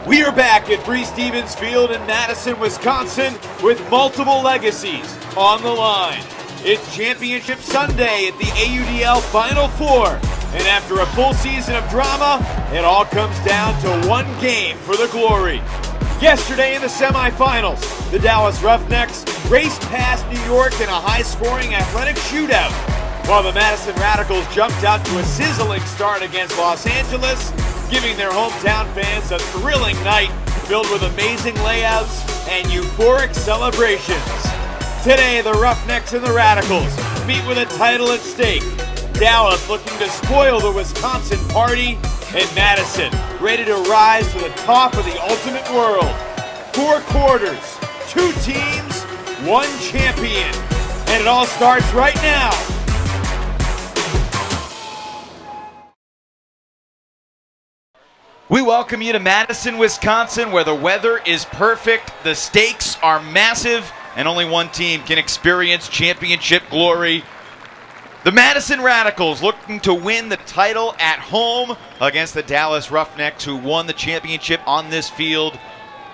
We are back at Bree Stevens Field in Madison, Wisconsin, with multiple legacies on the line. It's Championship Sunday at the AUDL Final Four, and after a full season of drama, it all comes down to one game for the glory. Yesterday in the semifinals, the Dallas Roughnecks raced past New York in a high-scoring athletic shootout, while the Madison Radicals jumped out to a sizzling start against Los Angeles, giving their hometown fans a thrilling night filled with amazing layouts and euphoric celebrations. Today, the Roughnecks and the Radicals meet with a title at stake. Dallas looking to spoil the Wisconsin party, and Madison ready to rise to the top of the ultimate world. 4 quarters, 2 teams, 1 champion. And it all starts right now. We welcome you to Madison, Wisconsin, where the weather is perfect, the stakes are massive, and only one team can experience championship glory. The Madison Radicals looking to win the title at home against the Dallas Roughnecks, who won the championship on this field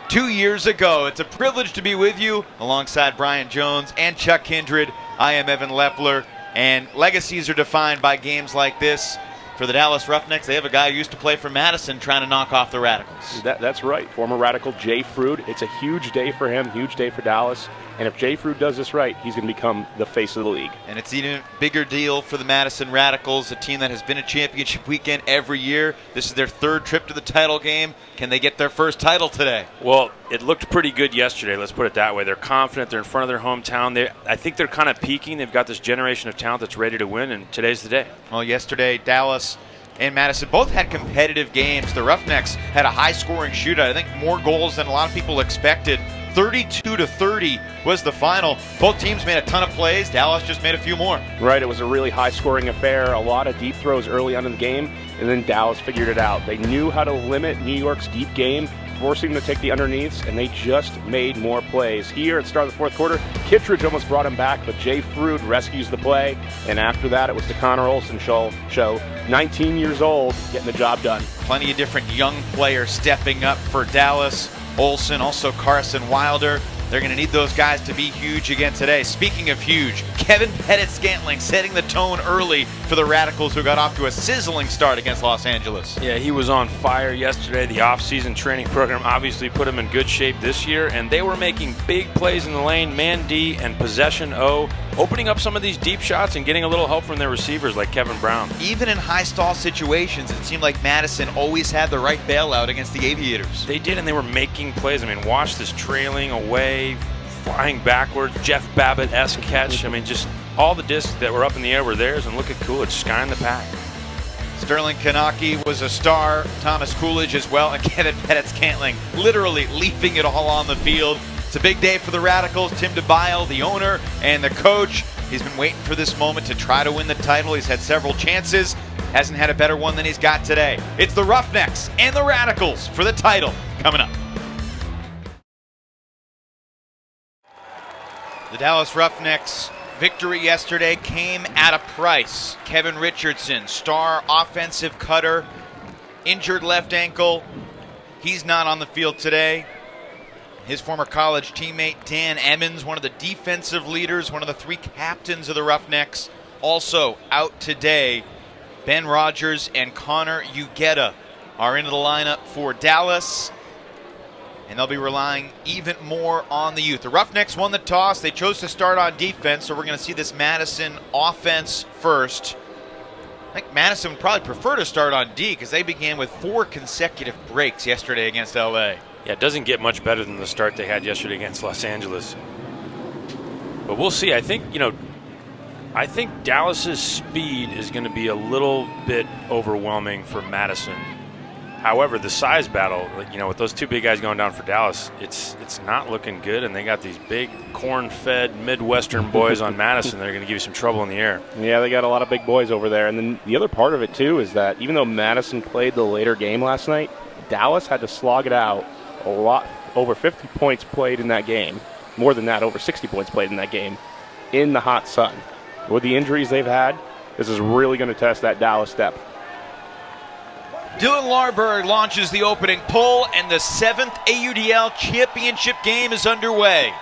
2 years ago. It's a privilege to be with you alongside Brian Jones and Chuck Kindred. I am Evan Lepler, and legacies are defined by games like this. For the Dallas Roughnecks, they have a guy who used to play for Madison trying to knock off the Radicals. That's right. Former Radical Jay Frood. It's a huge day for him, huge day for Dallas. And if Jay Frood does this right, he's going to become the face of the league. And it's even a bigger deal for the Madison Radicals, a team that has been a championship weekend every year. This is their 3rd trip to the title game. Can they get their first title today? Well, it looked pretty good yesterday, let's put it that way. They're confident. They're in front of their hometown. I think they're kind of peaking. They've got this generation of talent that's ready to win, and today's the day. Well, yesterday, Dallas and Madison both had competitive games. The Roughnecks had a high-scoring shootout. I think more goals than a lot of people expected. 32-30 was the final. Both teams made a ton of plays. Dallas just made a few more. Right, it was a really high-scoring affair. A lot of deep throws early on in the game, and then Dallas figured it out. They knew how to limit New York's deep game, forcing them to take the underneaths, and they just made more plays. Here at the start of the 4th quarter, Kittredge almost brought him back, but Jay Frood rescues the play, and after that, it was the Connor Olson show. 19 years old, getting the job done. Plenty of different young players stepping up for Dallas. Olsen, also Carson Wilder. They're going to need those guys to be huge again today. Speaking of huge, Kevin Pettit-Scantling setting the tone early for the Radicals, who got off to a sizzling start against Los Angeles. Yeah, he was on fire yesterday. The off-season training program obviously put him in good shape this year, and they were making big plays in the lane, man D and possession O, opening up some of these deep shots and getting a little help from their receivers like Kevin Brown. Even in high-stall situations, it seemed like Madison always had the right bailout against the Aviators. They did, and they were making plays. I mean, watch this trailing away, flying backwards, Jeff Babbitt-esque catch. I mean, just all the discs that were up in the air were theirs, and look at Coolidge skying the pack. Sterling Kanaki was a star, Thomas Coolidge as well, and Kevin Pettit-Scantling literally leaving it all on the field. It's a big day for the Radicals. Tim DeBile, the owner, and the coach. He's been waiting for this moment to try to win the title. He's had several chances. Hasn't had a better one than he's got today. It's the Roughnecks and the Radicals for the title coming up. The Dallas Roughnecks victory yesterday came at a price. Kevin Richardson, star offensive cutter, injured left ankle. He's not on the field today. His former college teammate Dan Emmons, one of the defensive leaders, one of the 3 captains of the Roughnecks, also out today. Ben Rogers and Connor Ugetta are into the lineup for Dallas, and they'll be relying even more on the youth. The Roughnecks won the toss. They chose to start on defense, so we're going to see this Madison offense first. I think Madison would probably prefer to start on D because they began with 4 consecutive breaks yesterday against LA. Yeah, it doesn't get much better than the start they had yesterday against Los Angeles. But we'll see. I think Dallas's speed is going to be a little bit overwhelming for Madison. However, the size battle, with those 2 big guys going down for Dallas, it's not looking good, and they got these big corn-fed Midwestern boys on Madison that are going to give you some trouble in the air. Yeah, they got a lot of big boys over there. And then the other part of it, too, is that even though Madison played the later game last night, Dallas had to slog it out. A lot, over 50 points played in that game. More than that, over 60 points played in that game in the hot sun. With the injuries they've had, this is really going to test that Dallas depth. Dylan Larberg launches the opening pull, and the 7th AUDL Championship Game is underway.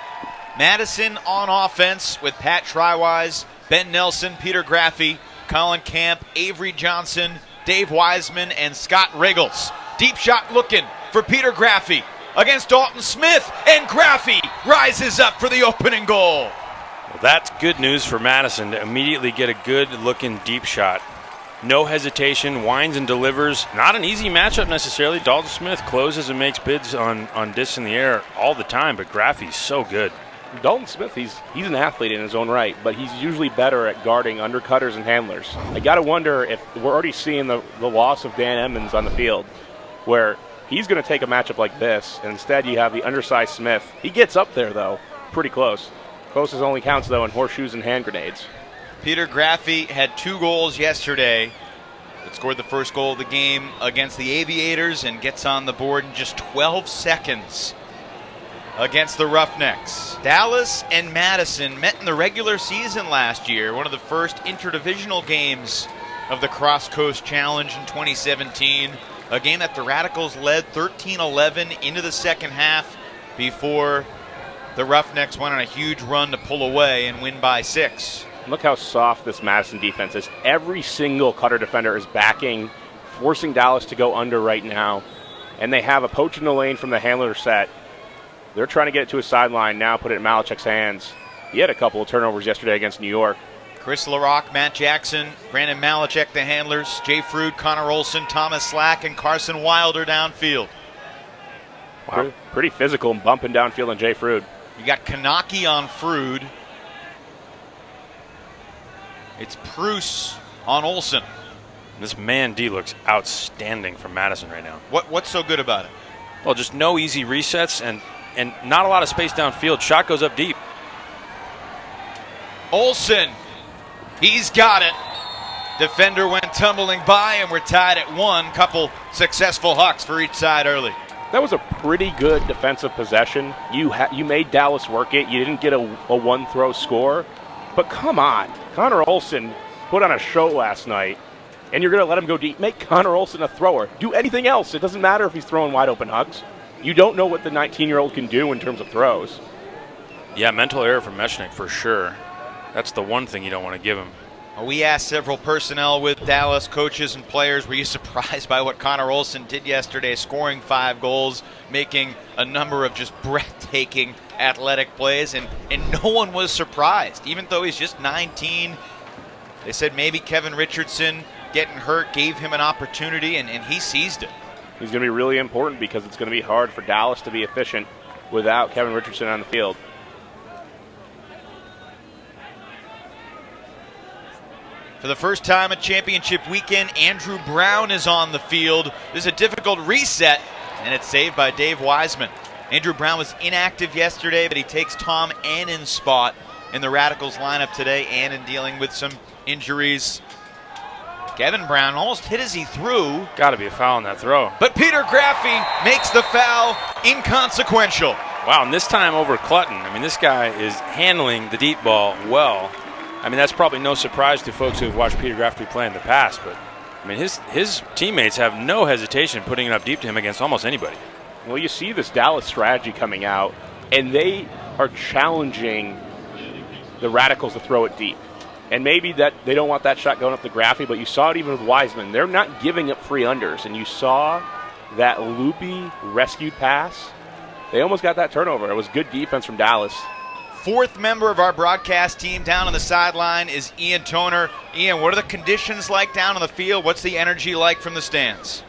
Madison on offense with Pat Schreiwise, Ben Nelson, Peter Graffey, Colin Camp, Avery Johnson, Dave Wiseman, and Scott Riggles. Deep shot looking for Peter Graffey against Dalton Smith, and Graffey rises up for the opening goal. Well, that's good news for Madison to immediately get a good-looking deep shot. No hesitation, winds and delivers. Not an easy matchup necessarily. Dalton Smith closes and makes bids on discs in the air all the time, but Graffey's so good. Dalton Smith, he's an athlete in his own right, but he's usually better at guarding undercutters and handlers. I got to wonder if we're already seeing the loss of Dan Emmons on the field, where he's going to take a matchup like this, and instead you have the undersized Smith. He gets up there, though, pretty close. Closest only counts, though, in horseshoes and hand grenades. Peter Graffey had 2 goals yesterday, but scored the first goal of the game against the Aviators and gets on the board in just 12 seconds against the Roughnecks. Dallas and Madison met in the regular season last year, one of the first interdivisional games of the Cross Coast Challenge in 2017, a game that the Radicals led 13-11 into the second half before the Roughnecks went on a huge run to pull away and win by 6. Look how soft this Madison defense is. Every single cutter defender is backing, forcing Dallas to go under right now. And they have a poach in the lane from the handler set. They're trying to get it to his sideline now, put it in Malachek's hands. He had a couple of turnovers yesterday against New York. Chris LaRock, Matt Jackson, Brandon Malachek, the handlers, Jay Frood, Connor Olson, Thomas Slack, and Carson Wilder downfield. Wow. Pretty physical and bumping downfield on Jay Frood. You got Kanaki on Frood. It's Pruce on Olson. This man D looks outstanding from Madison right now. What's so good about it? Well, just no easy resets and not a lot of space downfield. Shot goes up deep. Olson, he's got it. Defender went tumbling by, and we're tied at 1. Couple successful hucks for each side early. That was a pretty good defensive possession. You made Dallas work it. You didn't get a one-throw score. But come on. Connor Olson put on a show last night, and you're going to let him go deep. Make Connor Olson a thrower. Do anything else. It doesn't matter if he's throwing wide-open hucks. You don't know what the 19-year-old can do in terms of throws. Yeah, mental error from Mechanix for sure. That's the one thing you don't want to give him. We asked several personnel with Dallas, coaches and players, were you surprised by what Connor Olson did yesterday, scoring 5 goals, making a number of just breathtaking athletic plays, and no one was surprised, even though he's just 19. They said maybe Kevin Richardson getting hurt gave him an opportunity, and he seized it. He's going to be really important because it's going to be hard for Dallas to be efficient without Kevin Richardson on the field. For the first time at championship weekend, Andrew Brown is on the field. This is a difficult reset, and it's saved by Dave Wiseman. Andrew Brown was inactive yesterday, but he takes Tom Annan's spot in the Radicals lineup today. Annan dealing with some injuries. Kevin Brown almost hit as he threw. Got to be a foul on that throw. But Peter Graffey makes the foul inconsequential. Wow, and this time over Clutton. I mean, this guy is handling the deep ball well. I mean, that's probably no surprise to folks who have watched Peter Graffey play in the past, but I mean, his teammates have no hesitation putting it up deep to him against almost anybody. Well, you see this Dallas strategy coming out, and they are challenging the Radicals to throw it deep. And maybe that they don't want that shot going up to Graffey, but you saw it even with Wiseman. They're not giving up free unders, and you saw that loopy rescued pass. They almost got that turnover. It was good defense from Dallas. 4th member of our broadcast team down on the sideline is Ian Toner. Ian, what are the conditions like down on the field? What's the energy like from the stands?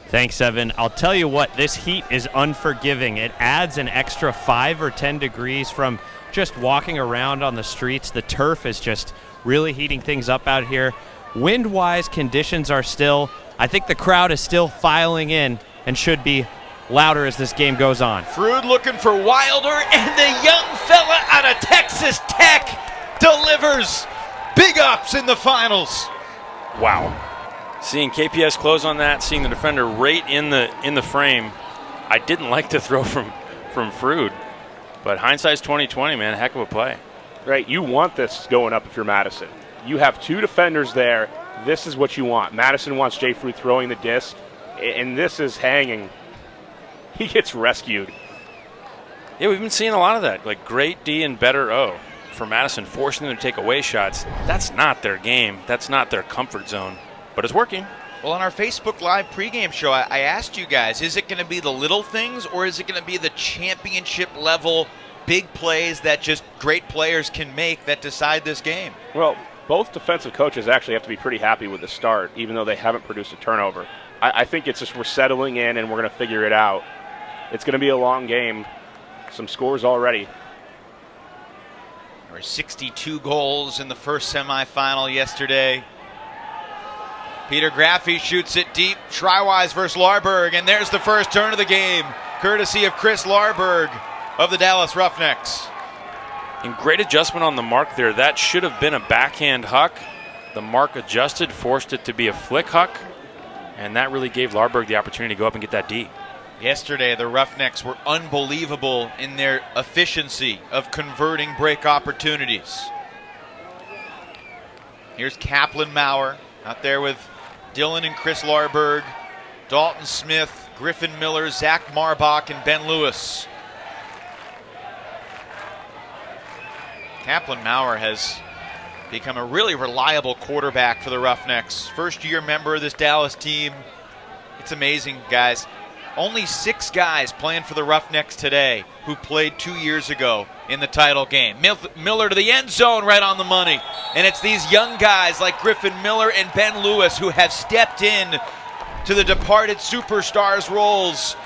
Thanks, Evan. I'll tell you what, this heat is unforgiving. It adds an extra 5 or 10 degrees from just walking around on the streets. The turf is just really heating things up out here. Wind-wise, conditions are still, I think the crowd is still filing in and should be louder as this game goes on. Frood looking for Wilder, and the young fella out of Texas Tech delivers. Big ups in the finals. Wow. Seeing KPS close on that, seeing the defender right in the frame. I didn't like the throw from Frood, but hindsight's 20/20, man. Heck of a play. Right, you want this going up if you're Madison. You have 2 defenders there. This is what you want. Madison wants Jay Frood throwing the disc, and this is hanging. He gets rescued. Yeah, we've been seeing a lot of that, like great D and better O for Madison, forcing them to take away shots. That's not their game. That's not their comfort zone, but it's working. Well, on our Facebook Live pregame show, I asked you guys, is it going to be the little things or is it going to be the championship level big plays that just great players can make that decide this game? Well, both defensive coaches actually have to be pretty happy with the start, even though they haven't produced a turnover. I think it's just we're settling in and we're going to figure it out. It's going to be a long game. Some scores already. There were 62 goals in the first semifinal yesterday. Peter Graffey shoots it deep. Try-wise versus Larberg, and there's the first turn of the game, courtesy of Chris Larberg of the Dallas Roughnecks. And great adjustment on the mark there. That should have been a backhand huck. The mark adjusted, forced it to be a flick huck, and that really gave Larberg the opportunity to go up and get that D. Yesterday, the Roughnecks were unbelievable in their efficiency of converting break opportunities. Here's Kaplan Maurer out there with Dylan and Chris Larberg, Dalton Smith, Griffin Miller, Zach Marbach, and Ben Lewis. Kaplan Maurer has become a really reliable quarterback for the Roughnecks. First-year member of this Dallas team. It's amazing, guys. Only 6 guys playing for the Roughnecks today who played 2 years ago in the title game. Miller to the end zone, right on the money. And it's these young guys like Griffin Miller and Ben Lewis who have stepped in to the departed superstars' roles.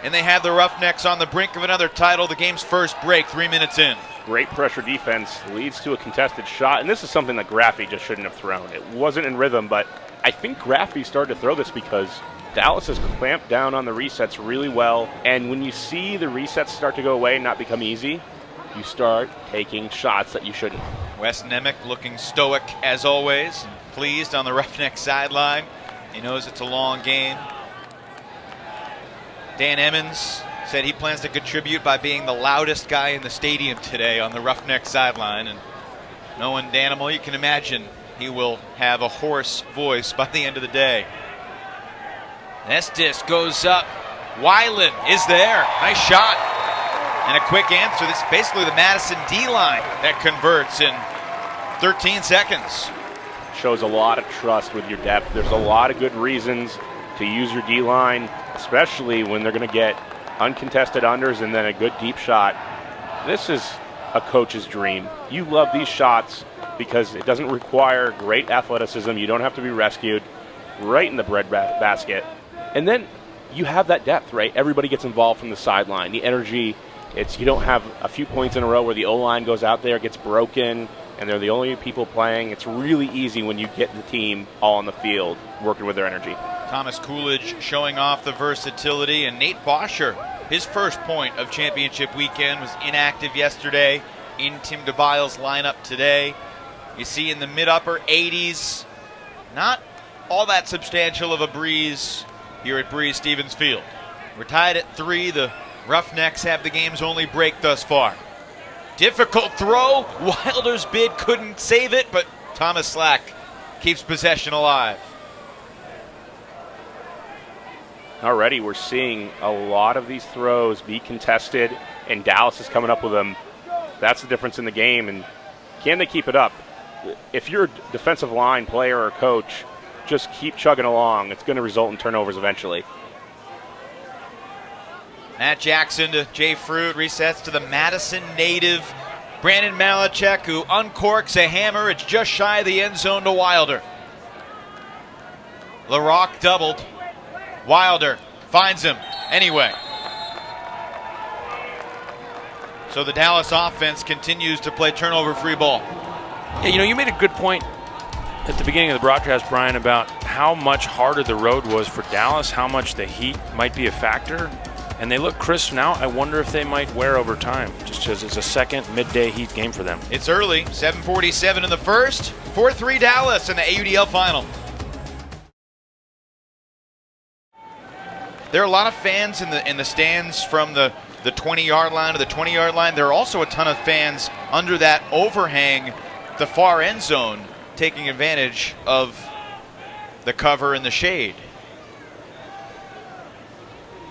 And they have the Roughnecks on the brink of another title. The game's first break, 3 minutes in. Great pressure defense leads to a contested shot. And this is something that Graffey just shouldn't have thrown. It wasn't in rhythm, but I think Graffey started to throw this because Dallas has clamped down on the resets really well, and when you see the resets start to go away and not become easy, you start taking shots that you shouldn't. Wes Nemec looking stoic as always, and pleased on the Roughneck sideline. He knows it's a long game. Dan Emmons said he plans to contribute by being the loudest guy in the stadium today on the Roughneck sideline, and knowing Danimal, you can imagine he will have a hoarse voice by the end of the day. Estes goes up. Weiland is there. Nice shot. And a quick answer. This is basically the Madison D-line that converts in 13 seconds. Shows a lot of trust with your depth. There's a lot of good reasons to use your D-line, especially when they're going to get uncontested unders and then a good deep shot. This is a coach's dream. You love these shots because it doesn't require great athleticism. You don't have to be rescued. Right in the bread basket. And then you have that depth, right? Everybody gets involved from the sideline. The energy, you don't have a few points in a row where the O-line goes out there, gets broken, and they're the only people playing. It's really easy when you get the team all on the field working with their energy. Thomas Coolidge showing off the versatility, and Nate Bosher, his first point of championship weekend, was inactive yesterday in Tim DeBile's lineup today. You see in the mid-upper 80s, not all that substantial of a breeze here at Breeze Stevens Field. We're tied at 3. The Roughnecks have the game's only break thus far. Difficult throw. Wilder's bid couldn't save it, but Thomas Slack keeps possession alive. Already we're seeing a lot of these throws be contested, and Dallas is coming up with them. That's the difference in the game, and can they keep it up? If you're a defensive line player or coach, just keep chugging along. It's going to result in turnovers eventually. Matt Jackson to Jay Fruit, resets to the Madison native Brandon Malachek, who uncorks a hammer. It's just shy of the end zone to Wilder. LaRock doubled. Wilder finds him anyway. So the Dallas offense continues to play turnover-free ball. Yeah, you made a good point at the beginning of the broadcast, Brian, about how much harder the road was for Dallas, how much the heat might be a factor. And they look crisp now. I wonder if they might wear over time, just because it's a second midday heat game for them. It's early, 7:47 in the first, 4-3 Dallas in the AUDL final. There are a lot of fans in the stands from the 20-yard line to the 20-yard line. There are also a ton of fans under that overhang, the far end zone, taking advantage of the cover and the shade.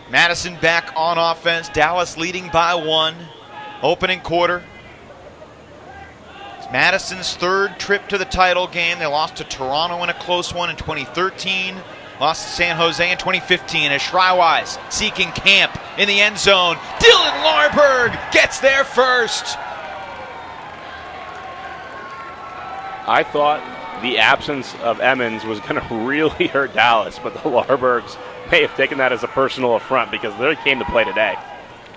Madison back on offense. Dallas leading by 1. Opening quarter. It's Madison's 3rd trip to the title game. They lost to Toronto in a close one in 2013. Lost to San Jose in 2015 as Schreiwise seeking Camp in the end zone. Dylan Larberg gets there first. I thought the absence of Emmons was going to really hurt Dallas, but the Larbergs may have taken that as a personal affront because they came to play today.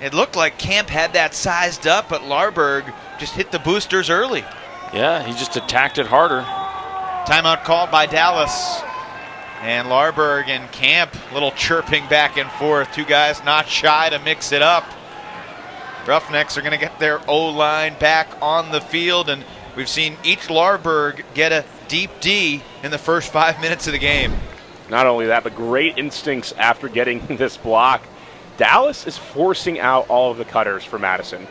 It looked like Camp had that sized up, but Larberg just hit the boosters early. Yeah, he just attacked it harder. Timeout called by Dallas. And Larberg and Camp, a little chirping back and forth. Two guys not shy to mix it up. Roughnecks are going to get their O-line back on the field, and we've seen each Larberg get a deep D in the first 5 minutes of the game. Not only that, but great instincts after getting this block. Dallas is forcing out all of the cutters for Madison.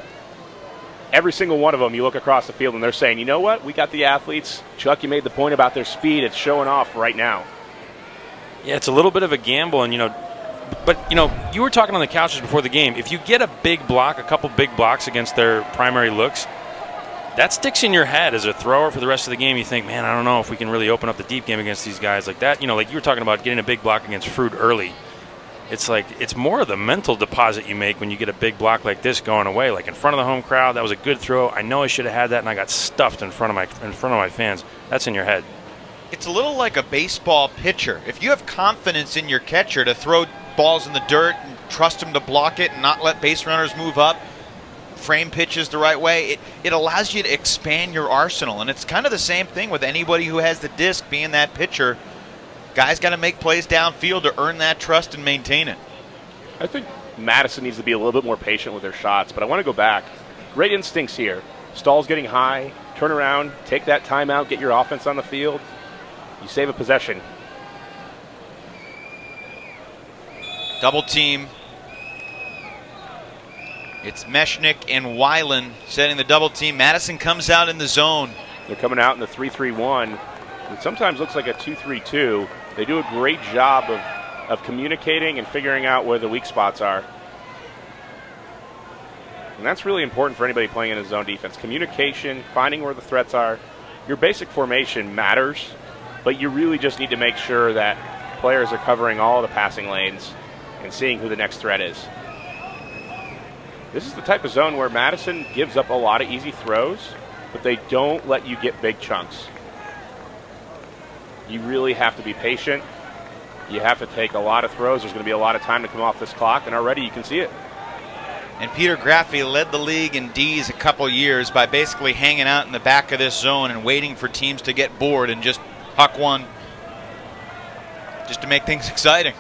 Every single one of them, you look across the field and they're saying, you know what, we got the athletes. Chuck, you made the point about their speed. It's showing off right now. Yeah, it's a little bit of a gamble, and but you were talking on the couches before the game. If you get a big block, a couple big blocks against their primary looks, that sticks in your head as a thrower for the rest of the game. You think, man, I don't know if we can really open up the deep game against these guys like that. Like you were talking about getting a big block against Fruit early. It's like it's more of the mental deposit you make when you get a big block like this going away, like in front of the home crowd. That was a good throw. I know I should have had that, and I got stuffed in front of my fans. That's in your head. It's a little like a baseball pitcher. If you have confidence in your catcher to throw balls in the dirt and trust him to block it and not let base runners move up, frame pitches the right way, it allows you to expand your arsenal. And it's kind of the same thing with anybody who has the disc being that pitcher. Guys got to make plays downfield to earn that trust and maintain it. I think Madison needs to be a little bit more patient with their shots, but I want to go back. Great instincts here. Stall's getting high, turn around, take that timeout, get your offense on the field. You save a possession. Double team. It's Mechanix and Weiland setting the double team. Madison comes out in the zone. They're coming out in the 3-3-1. It sometimes looks like a 2-3-2. They do a great job of communicating and figuring out where the weak spots are. And that's really important for anybody playing in a zone defense. Communication, finding where the threats are. Your basic formation matters, but you really just need to make sure that players are covering all the passing lanes and seeing who the next threat is. This is the type of zone where Madison gives up a lot of easy throws, but they don't let you get big chunks. You really have to be patient. You have to take a lot of throws. There's going to be a lot of time to come off this clock, and already you can see it. And Peter Graffi led the league in Ds a couple years by basically hanging out in the back of this zone and waiting for teams to get bored and just huck one just to make things exciting.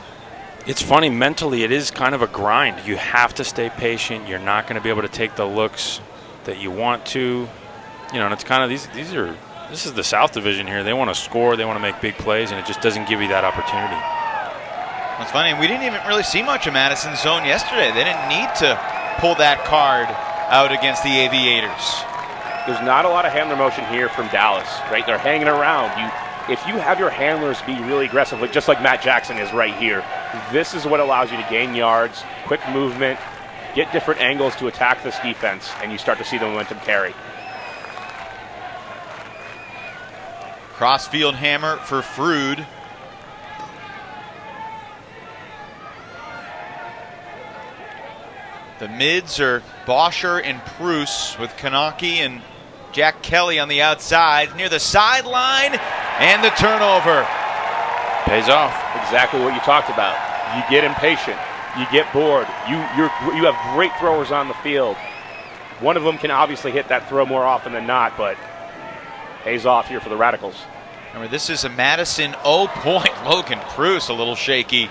It's funny, mentally it is kind of a grind. You have to stay patient. You're not going to be able to take the looks that you want to. And it's kind of this is the South Division here. They want to score, they want to make big plays, and it just doesn't give you that opportunity. It's funny, we didn't even really see much of Madison's zone yesterday. They didn't need to pull that card out against the Aviators. There's not a lot of handler motion here from Dallas, right? They're hanging around. If you have your handlers be really aggressive, just like Matt Jackson is right here, this is what allows you to gain yards, quick movement, get different angles to attack this defense, and you start to see the momentum carry. Crossfield hammer for Frood. The mids are Boscher and Pruce with Kanaki and Jack Kelly on the outside near the sideline, and the turnover. Pays off. Exactly what you talked about. You get impatient. You get bored. You have great throwers on the field. One of them can obviously hit that throw more often than not, but pays off here for the Radicals. Remember, this is a Madison 0-point. Logan Pruce a little shaky.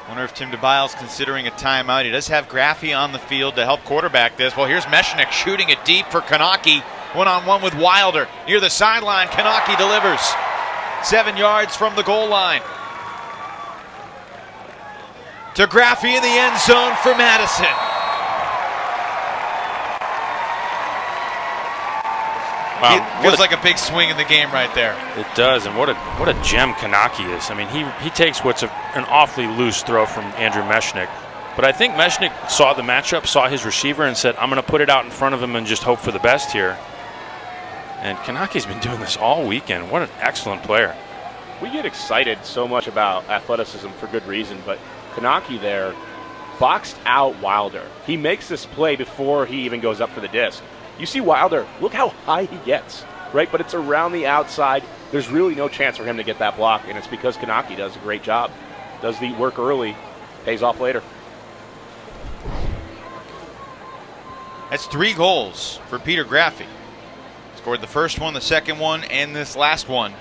Wonder if Tim DeBile's considering a timeout. He does have Graffi on the field to help quarterback this. Well, here's Mechanix shooting it deep for Kanaki. One-on-one with Wilder. Near the sideline, Kanaki delivers. 7 yards from the goal line. To Graffi in the end zone for Madison. Wow, Feels like a big swing in the game right there. It does, and what a gem Kanaki is. I mean, he takes what's an awfully loose throw from Andrew Mechanix, but I think Mechanix saw the matchup, saw his receiver, and said, I'm going to put it out in front of him and just hope for the best here. And Kanaki's been doing this all weekend. What an excellent player. We get excited so much about athleticism for good reason, but Kanaki there boxed out Wilder. He makes this play before he even goes up for the disc. You see Wilder, look how high he gets, right? But it's around the outside. There's really no chance for him to get that block, and it's because Kanaki does a great job. Does the work early, pays off later. That's 3 goals for Peter Graffi. Scored the first one, the second one, and this last one.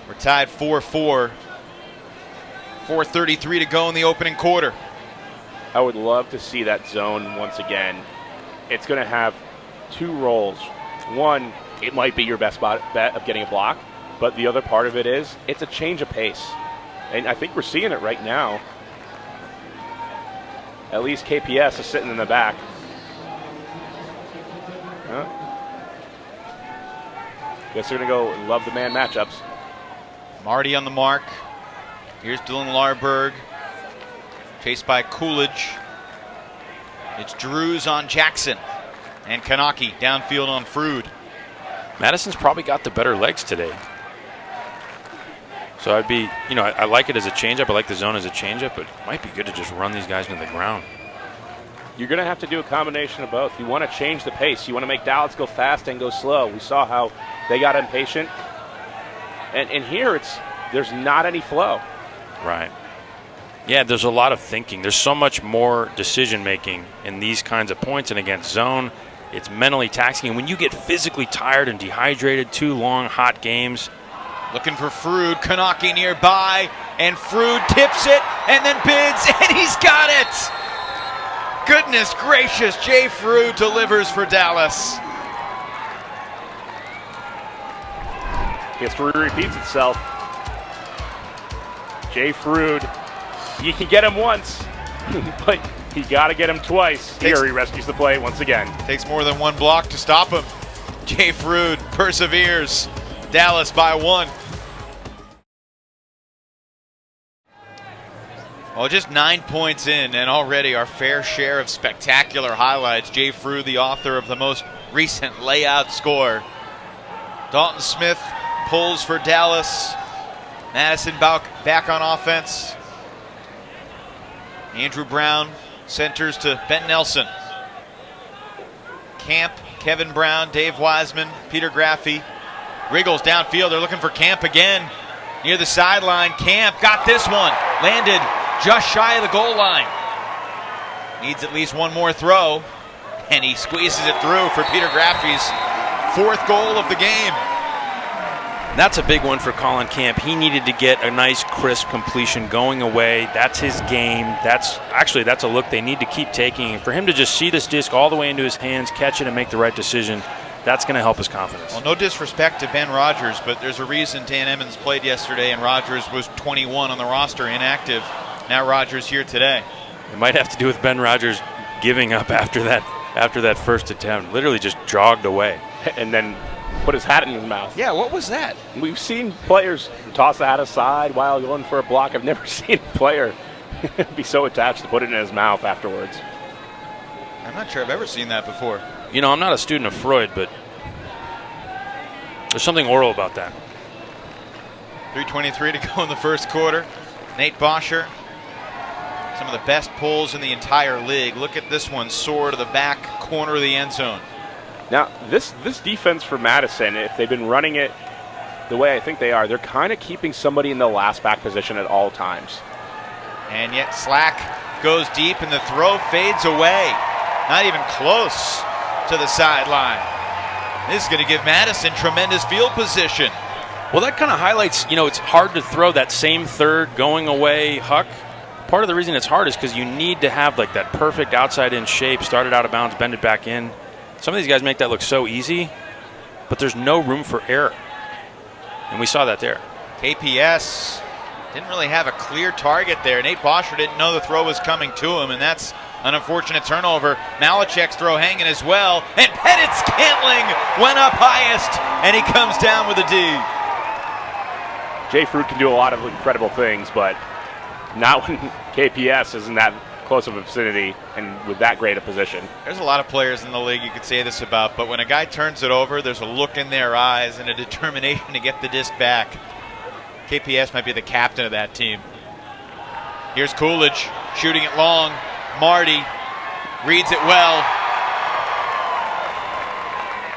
We're tied 4-4. 4:33 to go in the opening quarter. I would love to see that zone once again. It's going to have 2 roles. One, it might be your best bet of getting a block, but the other part of it is it's a change of pace. And I think we're seeing it right now. At least KPS is sitting in the back. Guess they're going to go love the man matchups. Marty on the mark. Here's Dylan Larberg. Chased by Coolidge. It's Drews on Jackson. And Kanaki downfield on Frood. Madison's probably got the better legs today. So I'd be, I like it as a changeup. I like the zone as a changeup, but it might be good to just run these guys into the ground. You're going to have to do a combination of both. You want to change the pace. You want to make Dallas go fast and go slow. We saw how they got impatient. And here there's not any flow. Right. Yeah, there's a lot of thinking. There's so much more decision making in these kinds of points, and against zone, it's mentally taxing. And when you get physically tired and dehydrated, 2 long, hot games. Looking for Frood, Kanaki nearby, and Frood tips it, and then bids, and he's got it! Goodness gracious, Jay Frood delivers for Dallas. History repeats itself. Jay Frood, you can get him once, but you got to get him twice. Here he rescues the play once again. Takes more than 1 block to stop him. Jay Frood perseveres. Dallas by 1. Well, just 9 points in, and already our fair share of spectacular highlights. Jay Frood, the author of the most recent layout score. Dalton Smith pulls for Dallas. Madison back on offense. Andrew Brown centers to Ben Nelson. Camp, Kevin Brown, Dave Wiseman, Peter Graffi. Wriggles downfield. They're looking for Camp again. Near the sideline, Camp got this one. Landed just shy of the goal line. Needs at least 1 more throw. And he squeezes it through for Peter Graffi's 4th goal of the game. That's a big one for Colin Camp. He needed to get a nice, crisp completion going away. That's his game. That's a look they need to keep taking. And for him to just see this disc all the way into his hands, catch it, and make the right decision, that's going to help his confidence. Well, no disrespect to Ben Rogers, but there's a reason Dan Emmons played yesterday and Rogers was 21 on the roster, inactive. Now Rogers here today. It might have to do with Ben Rogers giving up after that first attempt. Literally just jogged away. And then put his hat in his mouth. Yeah, what was that? We've seen players toss the hat aside while going for a block. I've never seen a player be so attached to put it in his mouth afterwards. I'm not sure I've ever seen that before. I'm not a student of Freud, but there's something oral about that. 3:23 to go in the first quarter. Nate Bosher, some of the best pulls in the entire league. Look at this one, soar to the back corner of the end zone. Now, this defense for Madison, if they've been running it the way I think they are, they're kind of keeping somebody in the last back position at all times. And yet Slack goes deep and the throw fades away. Not even close to the sideline. This is going to give Madison tremendous field position. Well, that kind of highlights, it's hard to throw that same third going away huck. Part of the reason it's hard is because you need to have like that perfect outside in shape, start it out of bounds, bend it back in. Some of these guys make that look so easy, but there's no room for error. And we saw that there. KPS didn't really have a clear target there. Nate Bosher didn't know the throw was coming to him, and that's An unfortunate turnover. Malachek's throw hanging as well. And Pettit-Scantling went up highest, and he comes down with a D. Jay Fruit can do a lot of incredible things, but not when KPS is in that close of a vicinity and with that great a position. There's a lot of players in the league you could say this about, but when a guy turns it over, there's a look in their eyes and a determination to get the disc back. KPS might be the captain of that team. Here's Coolidge shooting it long. Marty reads it well.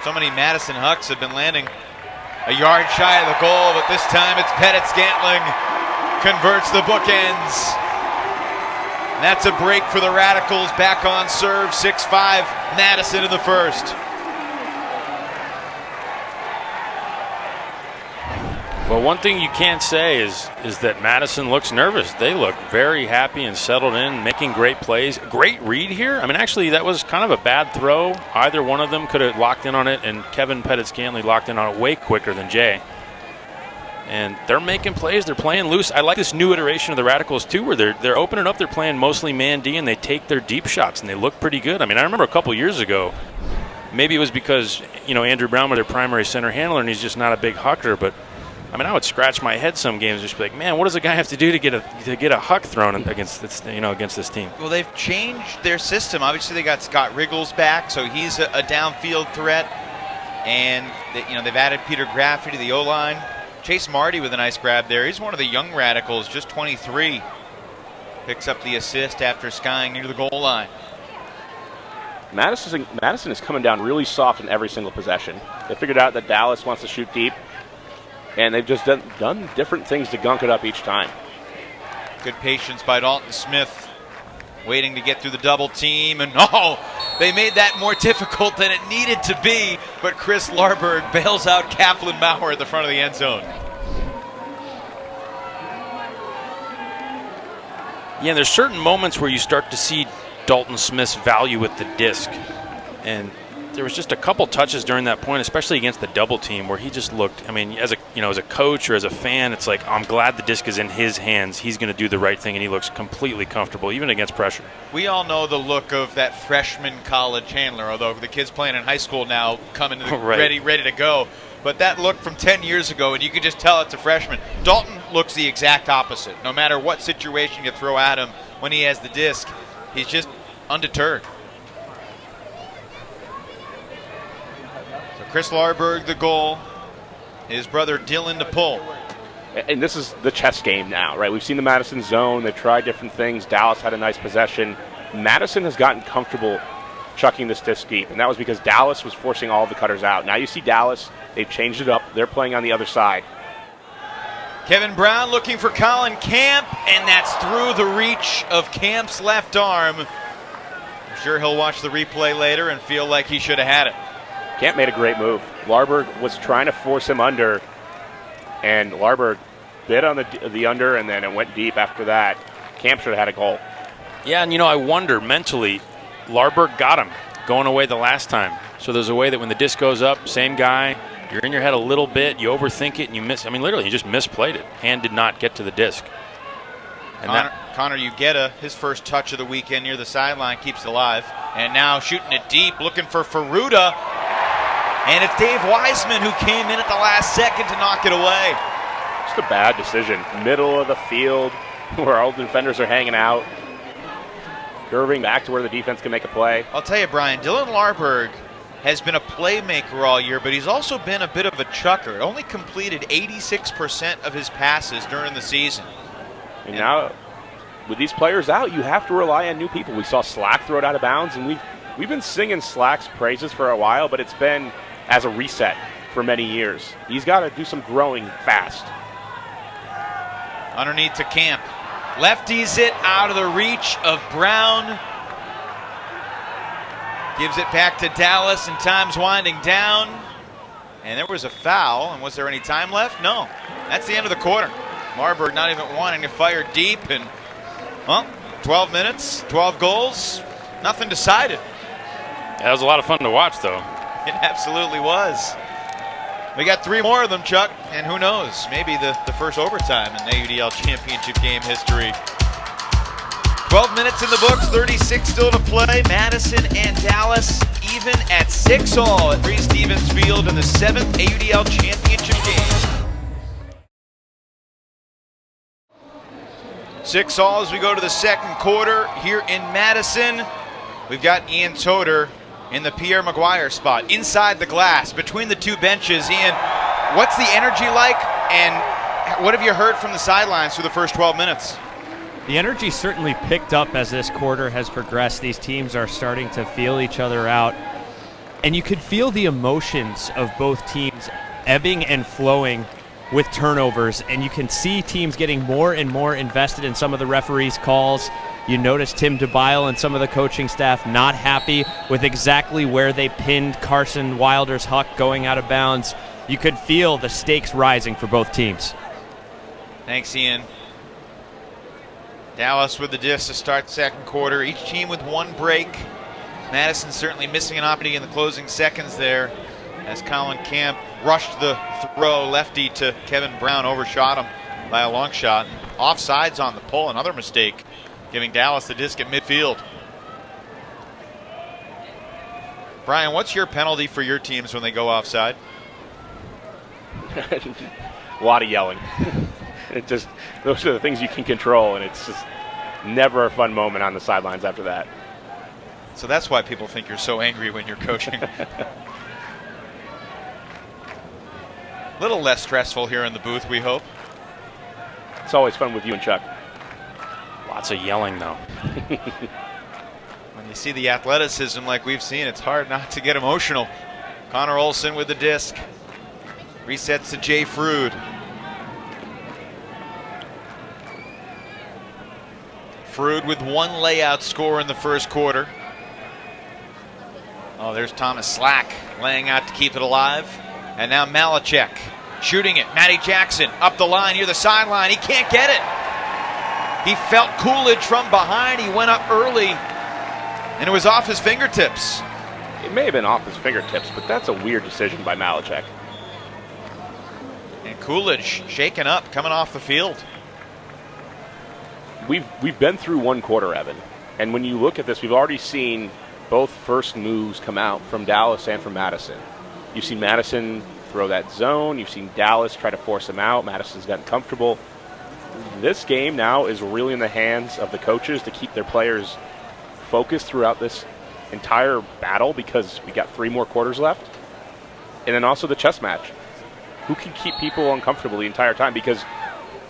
So many Madison Hucks have been landing a yard shy of the goal, but this time it's Pettit-Scantling converts the bookends. And that's a break for the Radicals. Back on serve, 6-5 Madison in the first. Well, one thing you can't say is that Madison looks nervous. They look very happy and settled in, making great plays. Great read here. I mean, actually, that was kind of a bad throw. Either one of them could have locked in on it, and Kevin Pettit-Scantling locked in on it way quicker than Jay. And they're making plays. They're playing loose. I like this new iteration of the Radicals, too, where they're opening up. They're playing mostly man-D, and they take their deep shots, and they look pretty good. I mean, I remember a couple years ago, maybe it was because, Andrew Brown was their primary center handler, and he's just not a big hucker, but I mean, I would scratch my head some games and just be like, man, what does a guy have to do to get a huck thrown against this, against this team? Well, they've changed their system. Obviously, they got Scott Riggles back, so he's a downfield threat. And they've added Peter Graffy to the O-line. Chase Marty with a nice grab there. He's one of the young Radicals, just 23. Picks up the assist after skying near the goal line. Madison is coming down really soft in every single possession. They figured out that Dallas wants to shoot deep, and they've just done different things to gunk it up each time. Good patience by Dalton Smith, waiting to get through the double team. And they made that more difficult than it needed to be. But Chris Larberg bails out Kaplan Maurer at the front of the end zone. Yeah, there's certain moments where you start to see Dalton Smith's value with the disc. And there was just a couple touches during that point, especially against the double team, where he just looked, I mean, as a coach or as a fan, it's like, I'm glad the disc is in his hands. He's going to do the right thing, and he looks completely comfortable, even against pressure. We all know the look of that freshman college handler, although the kid's playing in high school now, coming to the ready to go. But that look from 10 years ago, and you could just tell it's a freshman. Dalton looks the exact opposite. No matter what situation you throw at him when he has the disc, he's just undeterred. Chris Larberg, the goal. His brother Dylan to pull. And this is the chess game now, right? We've seen the Madison zone. They've tried different things. Dallas had a nice possession. Madison has gotten comfortable chucking this disc deep, and that was because Dallas was forcing all the cutters out. Now you see Dallas. They've changed it up. They're playing on the other side. Kevin Brown looking for Colin Camp, and that's through the reach of Camp's left arm. I'm sure he'll watch the replay later and feel like he should have had it. Camp made a great move. Larberg was trying to force him under, and Larberg bit on the under, and then it went deep after that. Camp should have had a goal. Yeah, and I wonder mentally, Larberg got him going away the last time. So there's a way that when the disc goes up, same guy, you're in your head a little bit, you overthink it, and you miss. I mean, literally, you just misplayed it. Hand did not get to the disc. And Connor Ugetta, his first touch of the weekend near the sideline, keeps it alive. And now shooting it deep, looking for Ferruda. And it's Dave Wiseman who came in at the last second to knock it away. Just a bad decision. Middle of the field where all the defenders are hanging out. Curving back to where the defense can make a play. I'll tell you, Brian, Dylan Larberg has been a playmaker all year, but he's also been a bit of a chucker. Only completed 86% of his passes during the season. And now, with these players out, you have to rely on new people. We saw Slack throw it out of bounds, and we've been singing Slack's praises for a while, but it's been as a reset for many years. He's got to do some growing fast. Underneath to Camp. Lefties it out of the reach of Brown. Gives it back to Dallas, and time's winding down. And there was a foul, and was there any time left? No. That's the end of the quarter. Larberg not even wanting to fire deep, and, 12 minutes, 12 goals, nothing decided. That was a lot of fun to watch, though. It absolutely was. We got 3 more of them, Chuck, and who knows, maybe the first overtime in AUDL Championship Game history. 12 minutes in the books, 36 still to play. Madison and Dallas even at 6-all at Frisbee Field in the 7th AUDL Championship Game. 6-all as we go to the second quarter here in Madison. We've got Ian Toder in the Pierre Maguire spot, inside the glass, between the two benches. Ian, what's the energy like, and what have you heard from the sidelines through the first 12 minutes? The energy certainly picked up as this quarter has progressed. These teams are starting to feel each other out, and you could feel the emotions of both teams ebbing and flowing with turnovers, and you can see teams getting more and more invested in some of the referees' calls. You notice Tim DeBile and some of the coaching staff not happy with exactly where they pinned Carson Wilder's huck going out of bounds. You could feel the stakes rising for both teams. Thanks, Ian. Dallas with the disc to start the second quarter. Each team with one break. Madison certainly missing an opportunity in the closing seconds there as Colin Camp rushed the throw lefty to Kevin Brown, overshot him by a long shot. Offsides on the pull, another mistake, giving Dallas the disc at midfield. Brian, what's your penalty for your teams when they go offside? A lot of yelling. Those are the things you can control, and it's just never a fun moment on the sidelines after that. So that's why people think you're so angry when you're coaching. A little less stressful here in the booth, we hope. It's always fun with you and Chuck. Lots of yelling, though. When you see the athleticism like we've seen, it's hard not to get emotional. Connor Olson with the disc. Resets to Jay Frood. Frood with one layout score in the first quarter. Oh, there's Thomas Slack laying out to keep it alive. And now Malachek shooting it. Matty Jackson up the line near the sideline. He can't get it. He felt Coolidge from behind. He went up early, and it was off his fingertips. It may have been off his fingertips, but that's a weird decision by Malachek. And Coolidge shaken up, coming off the field. We've been through one quarter, Evan, and when you look at this, we've already seen both first moves come out from Dallas and from Madison. You've seen Madison throw that zone. You've seen Dallas try to force him out. Madison's gotten comfortable. This game now is really in the hands of the coaches to keep their players focused throughout this entire battle, because we got 3 more quarters left. And then also the chess match. Who can keep people uncomfortable the entire time? Because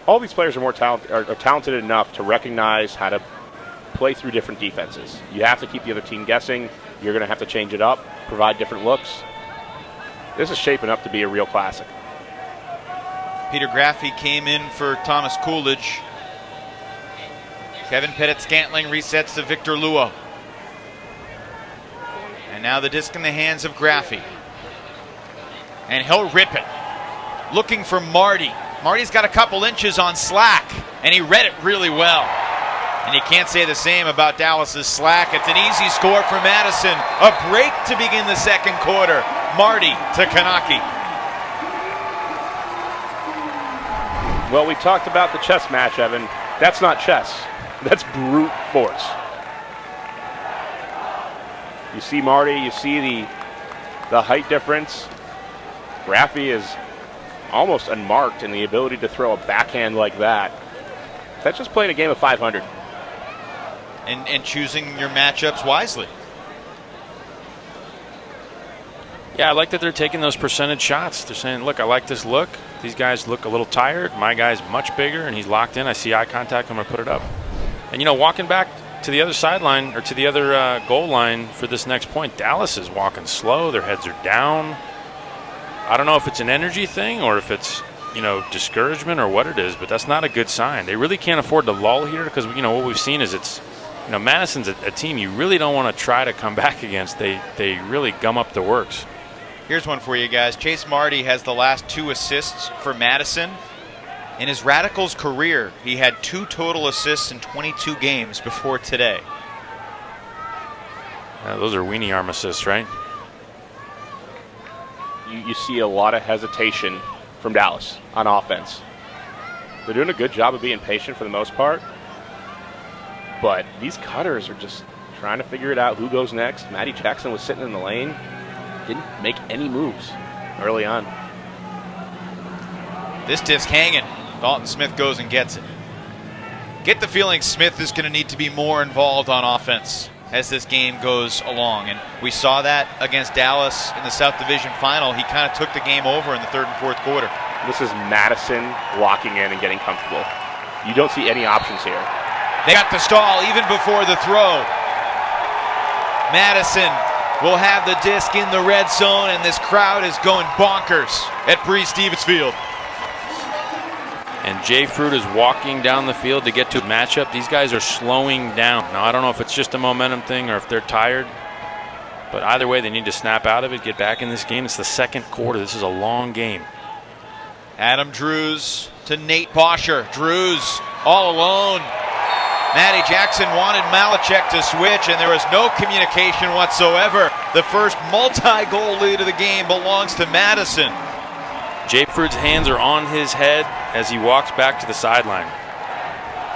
all these players are talented enough to recognize how to play through different defenses. You have to keep the other team guessing. You're going to have to change it up, provide different looks. This is shaping up to be a real classic. Peter Graffey came in for Thomas Coolidge. Kevin Pettit-Scantling resets to Victor Luo. And now the disc in the hands of Graffey. And he'll rip it. Looking for Marty. Marty's got a couple inches on Slack, and he read it really well. And you can't say the same about Dallas's Slack. It's an easy score for Madison. A break to begin the second quarter. Marty to Kanaki. Well, we talked about the chess match, Evan. That's not chess. That's brute force. You see Marty, you see the height difference. Graffey is almost unmarked in the ability to throw a backhand like that. That's just playing a game of 500. And choosing your matchups wisely. Yeah, I like that they're taking those percentage shots. They're saying, look, I like this look. These guys look a little tired. My guy's much bigger, and he's locked in. I see eye contact. I'm going to put it up. And, you know, walking back to the other sideline or to the other goal line for this next point, Dallas is walking slow. Their heads are down. I don't know if it's an energy thing or if it's, you know, discouragement or what it is, but that's not a good sign. They really can't afford to lull here because, you know, what we've seen is it's, you know, Madison's a team you really don't want to try to come back against. They really gum up the works. Here's one for you guys. Chase Marty has the last 2 assists for Madison. In his Radicals career, he had 2 total assists in 22 games before today. Those are weenie arm assists, right? You see a lot of hesitation from Dallas on offense. They're doing a good job of being patient for the most part. But these cutters are just trying to figure it out. Who goes next? Matty Jackson was sitting in the lane. Didn't make any moves early on. This disc hanging. Dalton Smith goes and gets it. Get the feeling Smith is going to need to be more involved on offense as this game goes along. And we saw that against Dallas in the South Division Final. He kind of took the game over in the third and fourth quarter. This is Madison locking in and getting comfortable. You don't see any options here. They got the stall even before the throw. Madison will have the disc in the red zone, and this crowd is going bonkers at Frisbee Field. And Jay Fruit is walking down the field to get to a matchup. These guys are slowing down. Now, I don't know if it's just a momentum thing or if they're tired, but either way, they need to snap out of it, get back in this game. It's the second quarter. This is a long game. Adam Drews to Nate Bosher. Drews all alone. Matty Jackson wanted Malachek to switch, and there was no communication whatsoever. The first multi-goal lead of the game belongs to Madison. Jay Fruit's hands are on his head as he walks back to the sideline.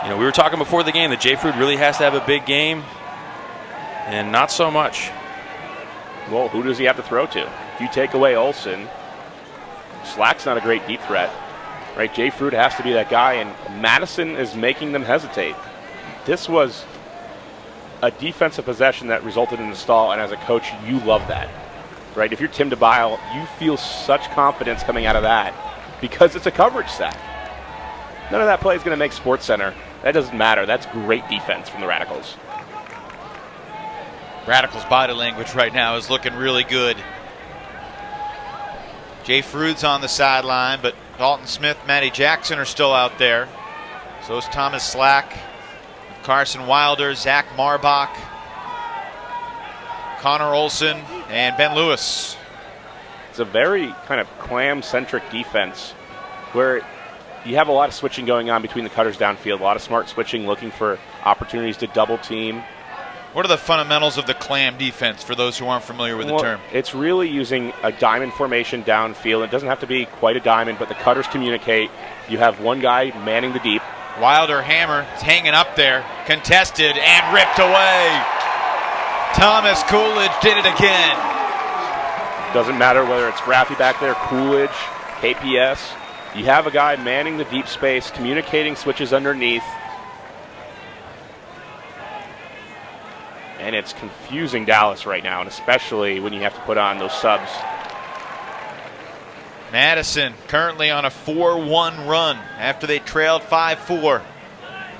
You know, we were talking before the game that Jay Fruit really has to have a big game, and not so much. Well, who does he have to throw to? If you take away Olsen, Slack's not a great deep threat, right? Jay Fruit has to be that guy, and Madison is making them hesitate. This was a defensive possession that resulted in a stall, and as a coach, you love that, right? If you're Tim DeBile, you feel such confidence coming out of that because it's a coverage sack. None of that play is going to make SportsCenter. That doesn't matter. That's great defense from the Radicals. Radicals' body language right now is looking really good. Jay Fruit's on the sideline, but Dalton Smith, Matty Jackson are still out there. So is Thomas Slack, Carson Wilder, Zach Marbach, Connor Olson, and Ben Lewis. It's a very kind of clam-centric defense where you have a lot of switching going on between the cutters downfield, a lot of smart switching, looking for opportunities to double team. What are the fundamentals of the clam defense for those who aren't familiar with the term? It's really using a diamond formation downfield. It doesn't have to be quite a diamond, but the cutters communicate. You have one guy manning the deep. Wilder hammer is hanging up there, contested and ripped away. Thomas Coolidge did it again. Doesn't matter whether it's Raffy back there, Coolidge, KPS. You have a guy manning the deep space, communicating switches underneath. And it's confusing Dallas right now, and especially when you have to put on those subs. Madison currently on a 4-1 run after they trailed 5-4.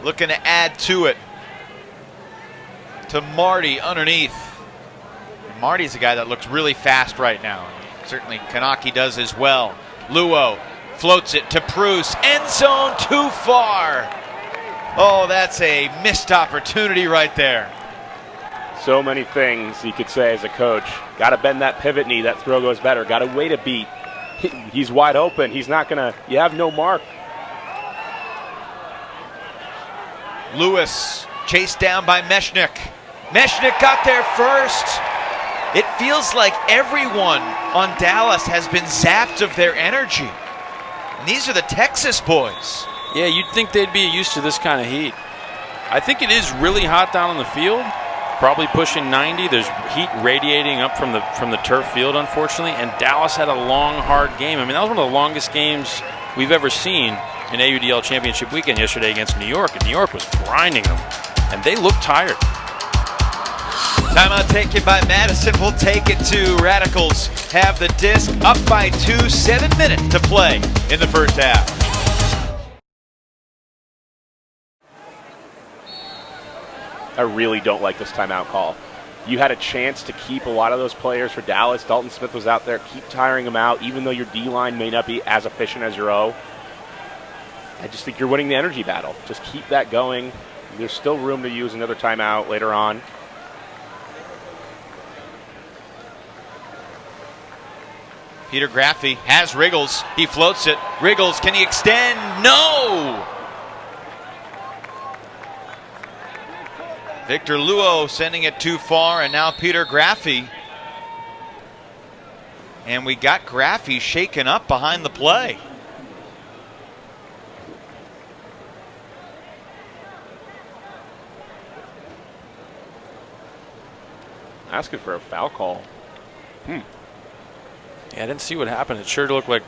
Looking to add to it. To Marty underneath. Marty's a guy that looks really fast right now. Certainly Kanaki does as well. Luo floats it to Bruce. End zone too far. Oh, that's a missed opportunity right there. So many things you could say as a coach. Got to bend that pivot knee. That throw goes better. Got to wait a beat. He's wide open. He's not going to. You have no mark. Lewis chased down by Mechanix. Mechanix got there first. It feels like everyone on Dallas has been zapped of their energy. And these are the Texas boys. Yeah, you'd think they'd be used to this kind of heat. I think it is really hot down on the field. Probably pushing 90. There's heat radiating up from the turf field, unfortunately. And Dallas had a long, hard game. I mean, that was one of the longest games we've ever seen in AUDL Championship Weekend yesterday against New York. And New York was grinding them. And they looked tired. Timeout taken by Madison. We'll take it to Radicals. Have the disc up by 2, 7 minutes to play in the first half. I really don't like this timeout call. You had a chance to keep a lot of those players for Dallas. Dalton Smith was out there. Keep tiring them out, even though your D-line may not be as efficient as your O. I just think you're winning the energy battle. Just keep that going. There's still room to use another timeout later on. Peter Graffey has Wriggles. He floats it. Wriggles, can he extend? No! Victor Luo sending it too far, and now Peter Graffey. And we got Graffey shaken up behind the play. asking for a foul call. Yeah, I didn't see what happened. It sure looked like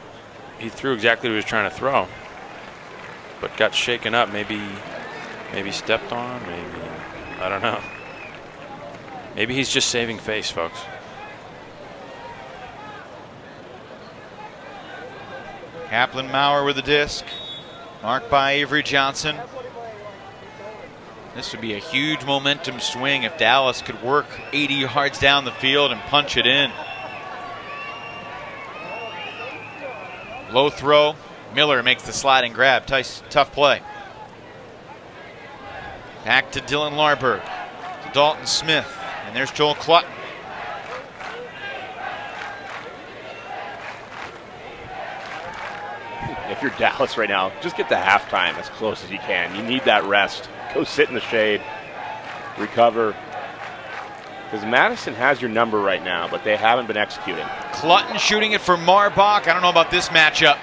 he threw exactly what he was trying to throw, but got shaken up. Maybe stepped on. Maybe, I don't know. Maybe he's just saving face, folks. Kaplan Maurer with the disc, marked by Avery Johnson. This would be a huge momentum swing if Dallas could work 80 yards down the field and punch it in. Low throw. Miller makes the sliding grab. Tough play. Back to Dylan Larberg. To Dalton Smith. And there's Joel Clutton. If you're Dallas right now, just get to halftime as close as you can. You need that rest. Go sit in the shade. Recover. Because Madison has your number right now, but they haven't been executing. Clutton shooting it for Marbach. I don't know about this matchup.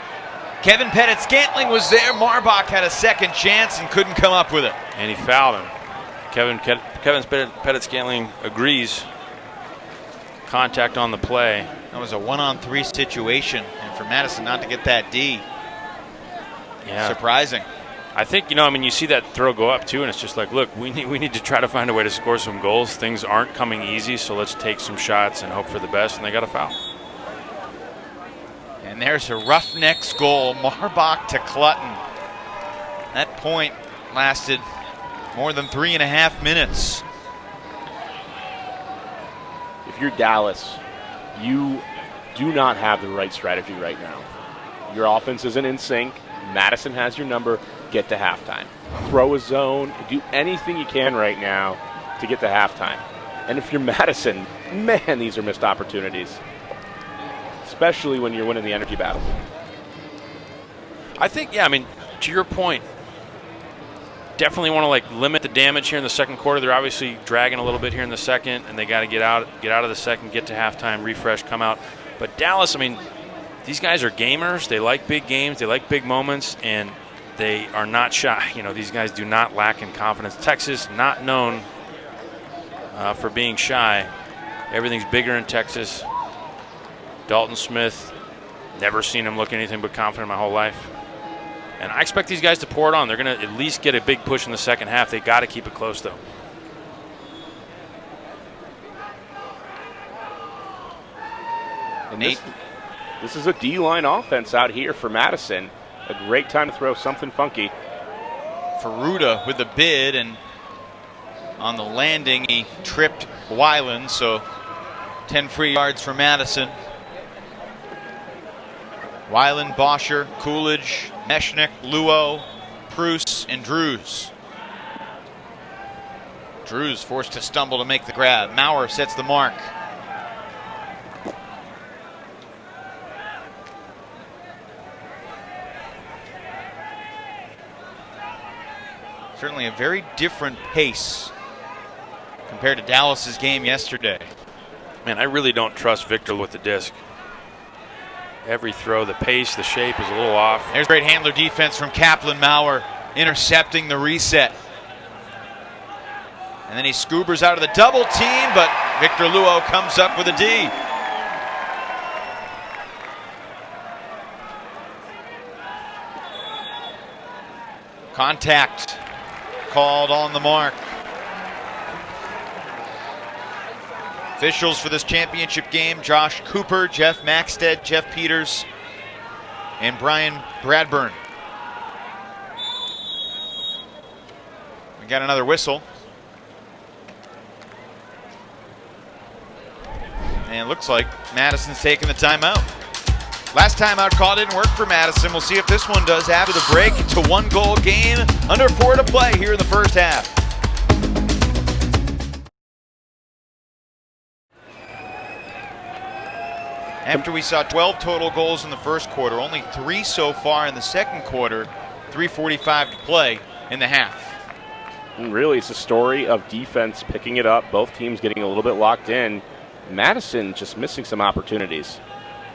Kevin Pettit-Scantling was there. Marbach had a second chance and couldn't come up with it. And he fouled him. Kevin Pettit-Scantling agrees. Contact on the play. That was a 1-on-3 situation, and for Madison not to get that D. Yeah. Surprising. I think, you see that throw go up too, and it's just like, look, we need to try to find a way to score some goals. Things aren't coming easy, so let's take some shots and hope for the best, and they got a foul. And there's a Roughnecks goal, Marbach to Clutton. That point lasted more than 3.5 minutes. If you're Dallas, you do not have the right strategy right now. Your offense isn't in sync. Madison has your number. Get to halftime. Throw a zone. Do anything you can right now to get to halftime. And if you're Madison, man, these are missed opportunities. Especially when you're winning the energy battle. I think, to your point, definitely want to limit the damage here in the second quarter. They're obviously dragging a little bit here in the second, and they got to get out of the second, get to halftime, refresh, come out. But Dallas, these guys are gamers. They like big games. They like big moments, and they are not shy. These guys do not lack in confidence. Texas, not known for being shy. Everything's bigger in Texas. Dalton Smith, never seen him look anything but confident my whole life. And I expect these guys to pour it on. They're going to at least get a big push in the second half. They got to keep it close, though. And this is a D-line offense out here for Madison. A great time to throw something funky. Ferruda with the bid, and on the landing he tripped Weiland, so 10 free yards for Madison. Weiland, Boscher, Coolidge, Mechanic, Luo, Pruce, and Drews. Drews forced to stumble to make the grab. Maurer sets the mark. Certainly a very different pace compared to Dallas's game yesterday. Man, I really don't trust Victor with the disc. Every throw, the pace, the shape is a little off. There's great handler defense from Kaplan Maurer, intercepting the reset. And then he scoobers out of the double team, but Victor Luo comes up with a D. Contact called on the mark. Officials for this championship game: Josh Cooper, Jeff Maxted, Jeff Peters, and Brian Bradburn. We got another whistle. And it looks like Madison's taking the timeout. Last timeout call didn't work for Madison. We'll see if this one does after the break. It's a 1-goal game, under 4 to play here in the first half. After we saw 12 total goals in the first quarter, only 3 so far in the second quarter, 3:45 to play in the half. And really, it's a story of defense picking it up, both teams getting a little bit locked in. Madison just missing some opportunities.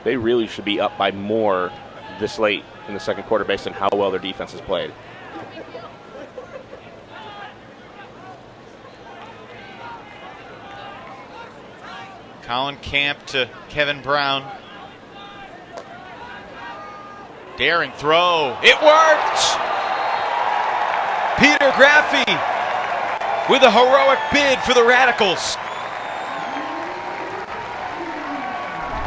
They really should be up by more this late in the second quarter based on how well their defense has played. Colin Camp to Kevin Brown. Daring throw. It worked! Peter Graffi with a heroic bid for the Radicals.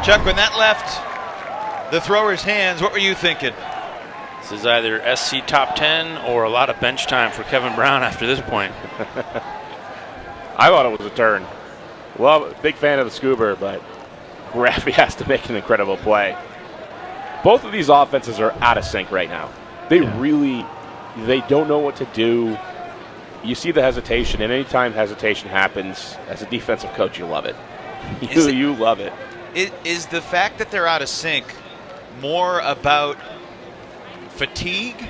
Chuck, when that left the thrower's hands, what were you thinking? This is either SC top 10 or a lot of bench time for Kevin Brown after this point. I thought it was a turn. Well, big fan of the Scuba, but Graffi has to make an incredible play. Both of these offenses are out of sync right now. They don't know what to do. You see the hesitation, and anytime hesitation happens, as a defensive coach, you love it. You love it. Is the fact that they're out of sync more about fatigue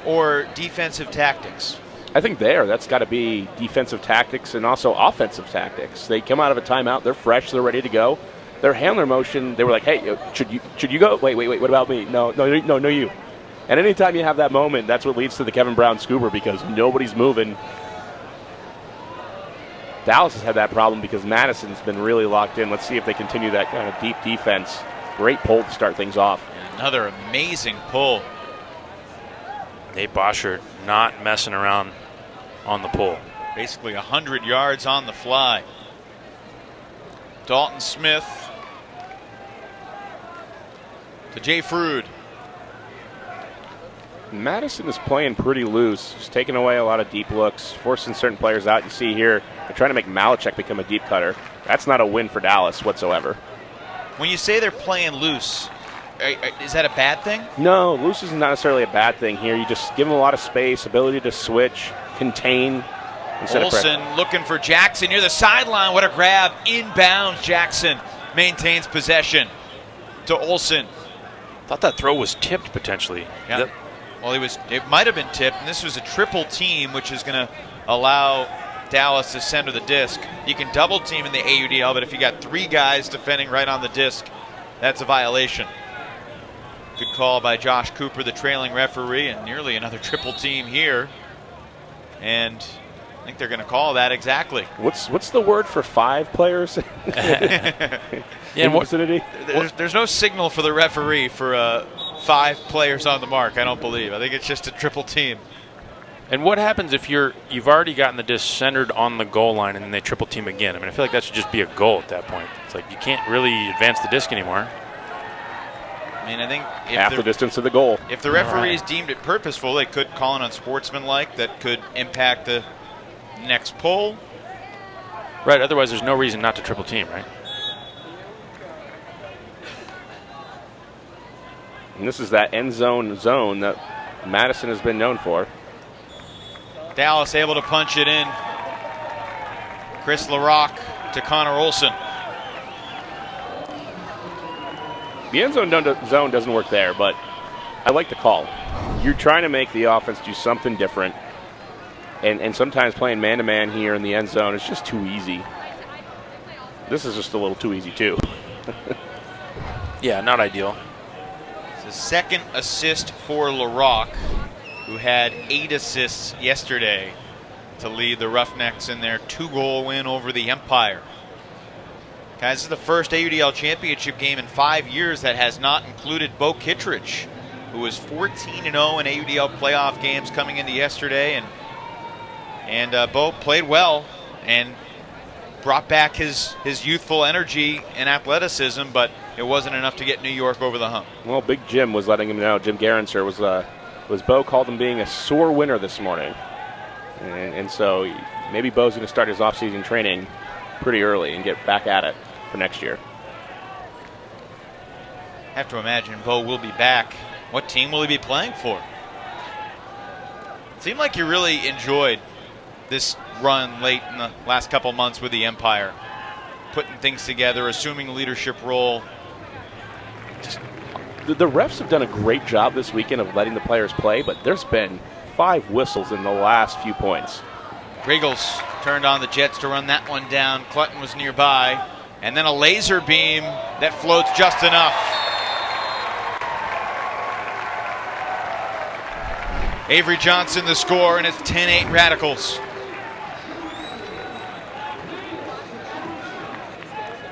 or defensive tactics? I think that's got to be defensive tactics and also offensive tactics. They come out of a timeout, they're fresh, they're ready to go. Their handler motion, they were like, hey, should you go? Wait, what about me? No, you. And anytime you have that moment, that's what leads to the Kevin Brown Scuba, because nobody's moving. Dallas has had that problem because Madison's been really locked in. Let's see if they continue that kind of deep defense. Great pull to start things off. Another amazing pull. Nate Bosher not messing around on the pull. Basically 100 yards on the fly. Dalton Smith to Jay Frood. Madison is playing pretty loose. Just taking away a lot of deep looks, forcing certain players out. You see here, they're trying to make Malachek become a deep cutter. That's not a win for Dallas whatsoever. When you say they're playing loose, is that a bad thing? No, loose is not necessarily a bad thing here. You just give them a lot of space, ability to switch, contain. Olsen looking for Jackson near the sideline. What a grab. Inbounds. Jackson maintains possession to Olsen. Thought that throw was tipped potentially. Yeah. Well, it might have been tipped, and this was a triple team, which is going to allow Dallas to center the disc. You can double team in the AUDL, but if you got three guys defending right on the disc, that's a violation. Good call by Josh Cooper, the trailing referee, and nearly another triple team here. And I think they're going to call that exactly. What's the word for 5 players? In vicinity? There's no signal for the referee for 5 players on the mark, I don't believe. I think it's just a triple team. And what happens if you've already gotten the disc centered on the goal line and then they triple team again? I mean, I feel like that should just be a goal at that point. It's like you can't really advance the disc anymore. I mean, I think if half the distance to the goal. If the referees deemed it purposeful, they could call it unsportsmanlike. That could impact the next pull. Right, otherwise there's no reason not to triple team, right? And this is that end zone that Madison has been known for. Dallas able to punch it in. Chris LaRocque to Connor Olsen. The end zone doesn't work there, but I like the call. You're trying to make the offense do something different. And sometimes playing man-to-man here in the end zone is just too easy. This is just a little too easy, too. Yeah, not ideal. It's a second assist for LaRocque, who had 8 assists yesterday to lead the Roughnecks in their 2-goal win over the Empire. Guys, this is the first AUDL championship game in 5 years that has not included Bo Kittredge, who was 14-0 in AUDL playoff games coming into yesterday, and Bo played well and brought back his youthful energy and athleticism, but it wasn't enough to get New York over the hump. Well, Big Jim was letting him know. Jim Garanser was Bo called him being a sore winner this morning, and so maybe Bo's going to start his offseason training pretty early and get back at it for next year. I have to imagine Bo will be back. What team will he be playing for? It seemed like you really enjoyed this run late in the last couple months with the Empire, putting things together, assuming a leadership role. The refs have done a great job this weekend of letting the players play, but there's been 5 whistles in the last few points. Riggles turned on the Jets to run that one down. Clutton was nearby. And then a laser beam that floats just enough. Avery Johnson the score, and it's 10-8 Radicals.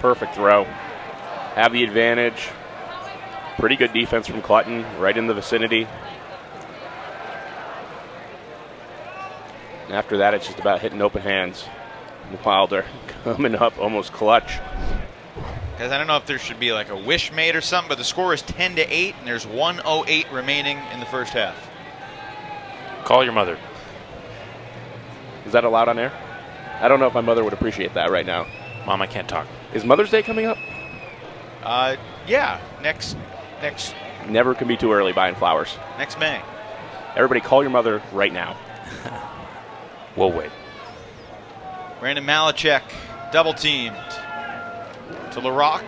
perfect throw. Have the advantage. Pretty good defense from Clutton, right in the vicinity. And after that, it's just about hitting open hands. Wilder coming up almost clutch. Guys, I don't know if there should be like a wish made or something, but the score is 10-8, and there's 1:08 remaining in the first half. Call your mother. Is that allowed on air? I don't know if my mother would appreciate that right now. Mom, I can't talk. Is Mother's Day coming up? Yeah, next Never can be too early buying flowers. next May. Everybody call your mother right now. We'll wait. Brandon Malachek double teamed to LaRock.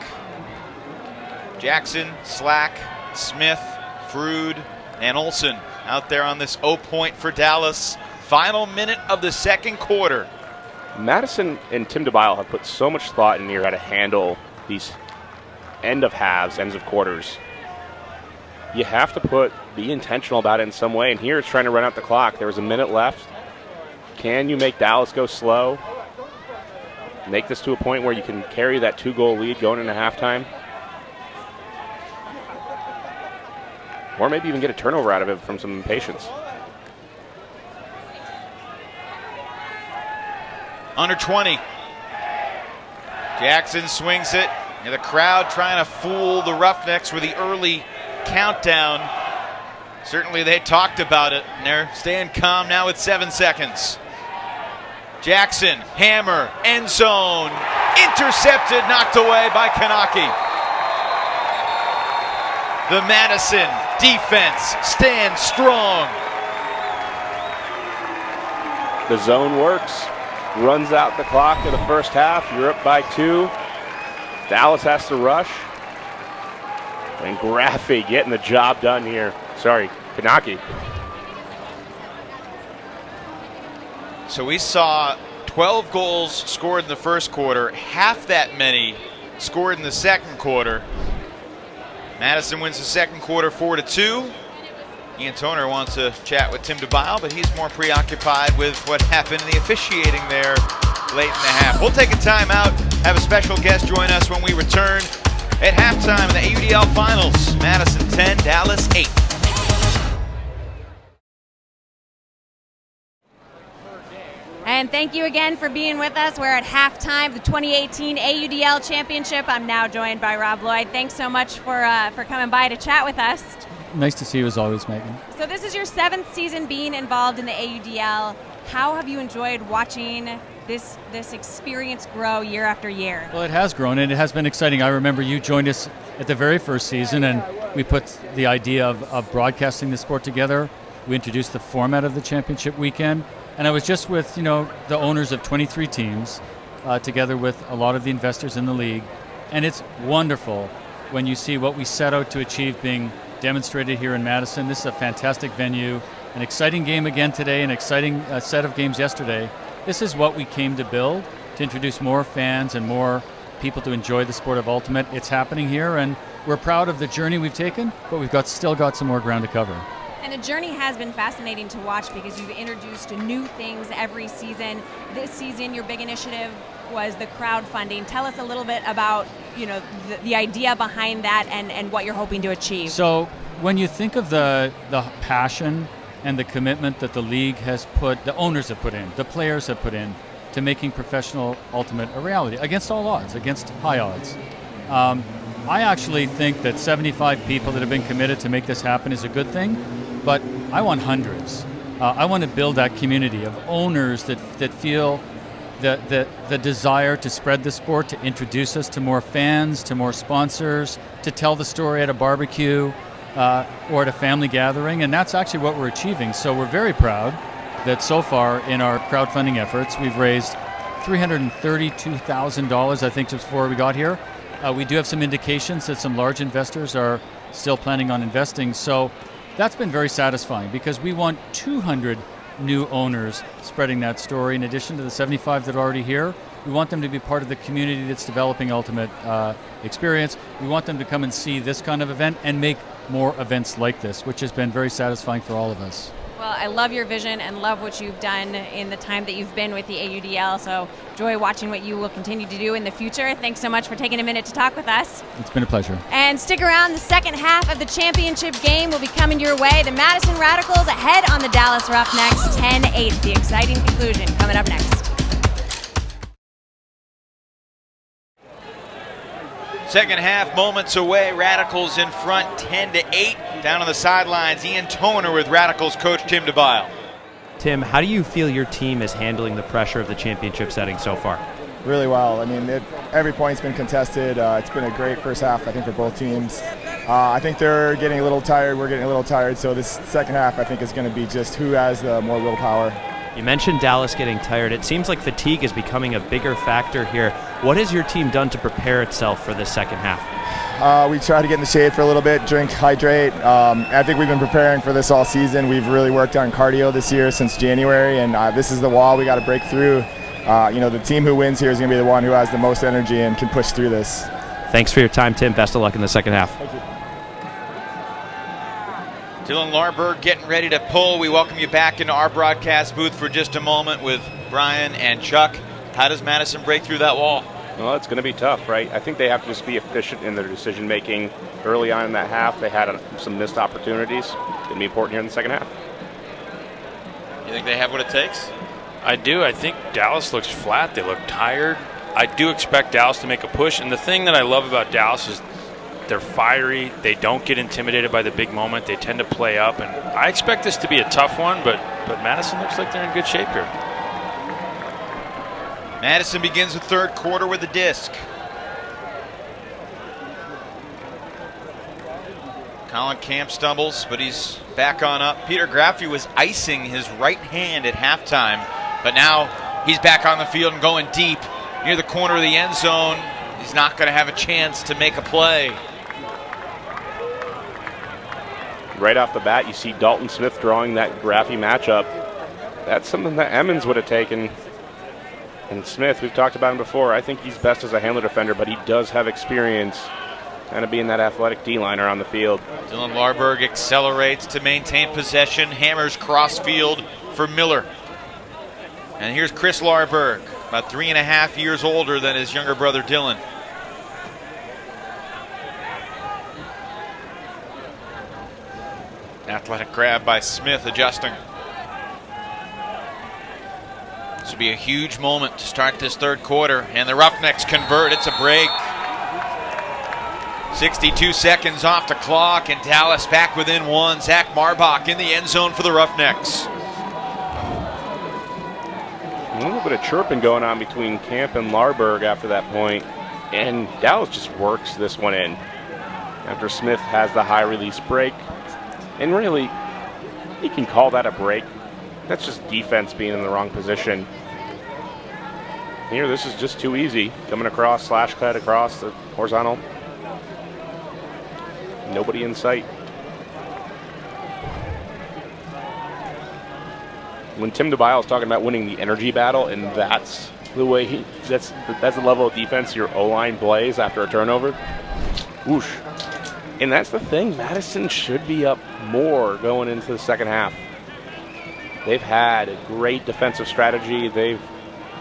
Jackson, Slack, Smith, Frood, and Olsen out there on this 0 point for Dallas. Final minute of the second quarter. Madison and Tim DeBile have put so much thought in here how to handle these end of halves, ends of quarters. You have to be intentional about it in some way, and here it's trying to run out the clock. There was a minute left. Can you make Dallas go slow? Make this to a point where you can carry that 2-goal lead going into halftime? Or maybe even get a turnover out of it from some impatience. Under 20. Jackson swings it. And the crowd trying to fool the Roughnecks with the early countdown. Certainly they talked about it, and they're staying calm now with 7 seconds. Jackson, hammer, end zone. Intercepted, knocked away by Kanaki. The Madison defense stands strong. The zone works. Runs out the clock of the first half. You're up by 2. Dallas has to rush. And Graffi getting the job done here. Sorry, Kanaki. So we saw 12 goals scored in the first quarter, half that many scored in the second quarter. Madison wins the second quarter 4-2. Ian Toner wants to chat with Tim DeBile, but he's more preoccupied with what happened in the officiating there late in the half. We'll take a timeout, have a special guest join us when we return at halftime in the AUDL Finals. Madison 10, Dallas 8. And thank you again for being with us. We're at halftime of the 2018 AUDL Championship. I'm now joined by Rob Lloyd. Thanks so much for coming by to chat with us. Nice to see you as always, Megan. So this is your 7th season being involved in the AUDL. How have you enjoyed watching this experience grow year after year? Well, it has grown, and it has been exciting. I remember you joined us at the very first season, and we put the idea of broadcasting the sport together. We introduced the format of the championship weekend, and I was just with the owners of 23 teams, together with a lot of the investors in the league, and it's wonderful when you see what we set out to achieve being demonstrated here in Madison. This is a fantastic venue, an exciting game again today, an exciting set of games yesterday. This is what we came to build, to introduce more fans and more people to enjoy the sport of ultimate. It's happening here, and we're proud of the journey we've taken, but we've still got some more ground to cover. And the journey has been fascinating to watch because you've introduced new things every season. This season, your big initiative was the crowdfunding. Tell us a little bit about the idea behind that and what you're hoping to achieve. So when you think of the passion and the commitment that the league has put, the owners have put in, the players have put in to making professional ultimate a reality, against all odds, against high odds. I actually think that 75 people that have been committed to make this happen is a good thing, but I want hundreds. I want to build that community of owners that feel the desire to spread the sport, to introduce us to more fans, to more sponsors, to tell the story at a barbecue or at a family gathering, and that's actually what we're achieving. So we're very proud that so far in our crowdfunding efforts, we've raised $332,000, I think, just before we got here. We do have some indications that some large investors are still planning on investing, so that's been very satisfying because we want 200 new owners spreading that story in addition to the 75 that are already here. We want them to be part of the community that's developing ultimate experience. We want them to come and see this kind of event and make more events like this, which has been very satisfying for all of us. Well, Well, I love your vision and love what you've done in the time that you've been with the AUDL. So enjoy watching what you will continue to do in the future. Thanks so much for taking a minute to talk with us. It's been a pleasure. And stick around. The second half of the championship game will be coming your way. The Madison Radicals ahead on the Dallas Roughnecks 10-8. The exciting conclusion coming up next. Second half moments away. Radicals in front 10-8. Down on the sidelines, Ian Toner with Radicals coach Tim DeBile. Tim, how do you feel your team is handling the pressure of the championship setting so far? Really well. I mean, every point's been contested. It's been a great first half, I think, for both teams. I think they're getting a little tired. We're getting a little tired. So this second half, I think, is going to be just who has the more willpower. You mentioned Dallas getting tired. It seems like fatigue is becoming a bigger factor here. What has your team done to prepare itself for this second half? We try to get in the shade for a little bit, drink, hydrate. I think we've been preparing for this all season. We've really worked on cardio this year since January, and this is the wall we got to break through. The team who wins here is going to be the one who has the most energy and can push through this. Thanks for your time, Tim. Best of luck in the second half. Thank you. Dylan Larberg getting ready to pull. We welcome you back into our broadcast booth for just a moment with Brian and Chuck. How does Madison break through that wall? Well, it's going to be tough, right? I think they have to just be efficient in their decision-making early on in that half. They had some missed opportunities. It's going to be important here in the second half. You think they have what it takes? I do. I think Dallas looks flat. They look tired. I do expect Dallas to make a push. And the thing that I love about Dallas is they're fiery. They don't get intimidated by the big moment. They tend to play up. And I expect this to be a tough one, but Madison looks like they're in good shape here. Madison begins the third quarter with a disc. Colin Camp stumbles, but he's back on up. Peter Graffi was icing his right hand at halftime, but now he's back on the field and going deep near the corner of the end zone. He's not going to have a chance to make a play. Right off the bat, you see Dalton Smith drawing that Graffi matchup. That's something that Emmons would have taken. And Smith, we've talked about him before. I think he's best as a handler defender, but he does have experience kind of being that athletic D-liner on the field. Dylan Larberg accelerates to maintain possession, hammers crossfield for Miller. And here's Chris Larberg, about 3.5 years older than his younger brother Dylan. Athletic grab by Smith, adjusting. This will be a huge moment to start this third quarter, and the Roughnecks convert. It's a break. 62 seconds off the clock, and Dallas back within one. Zach Marbach in the end zone for the Roughnecks. A little bit of chirping going on between Camp and Larberg after that point, and Dallas just works this one in. After Smith has the high release break, and really, you can call that a break. That's just defense being in the wrong position. Here, this is just too easy. Coming across, slash cut across the horizontal. Nobody in sight. When Tim DeBile is talking about winning the energy battle, and that's the way that's the level of defense your O-line plays after a turnover. Whoosh. And that's the thing. Madison should be up more going into the second half. They've had a great defensive strategy. They've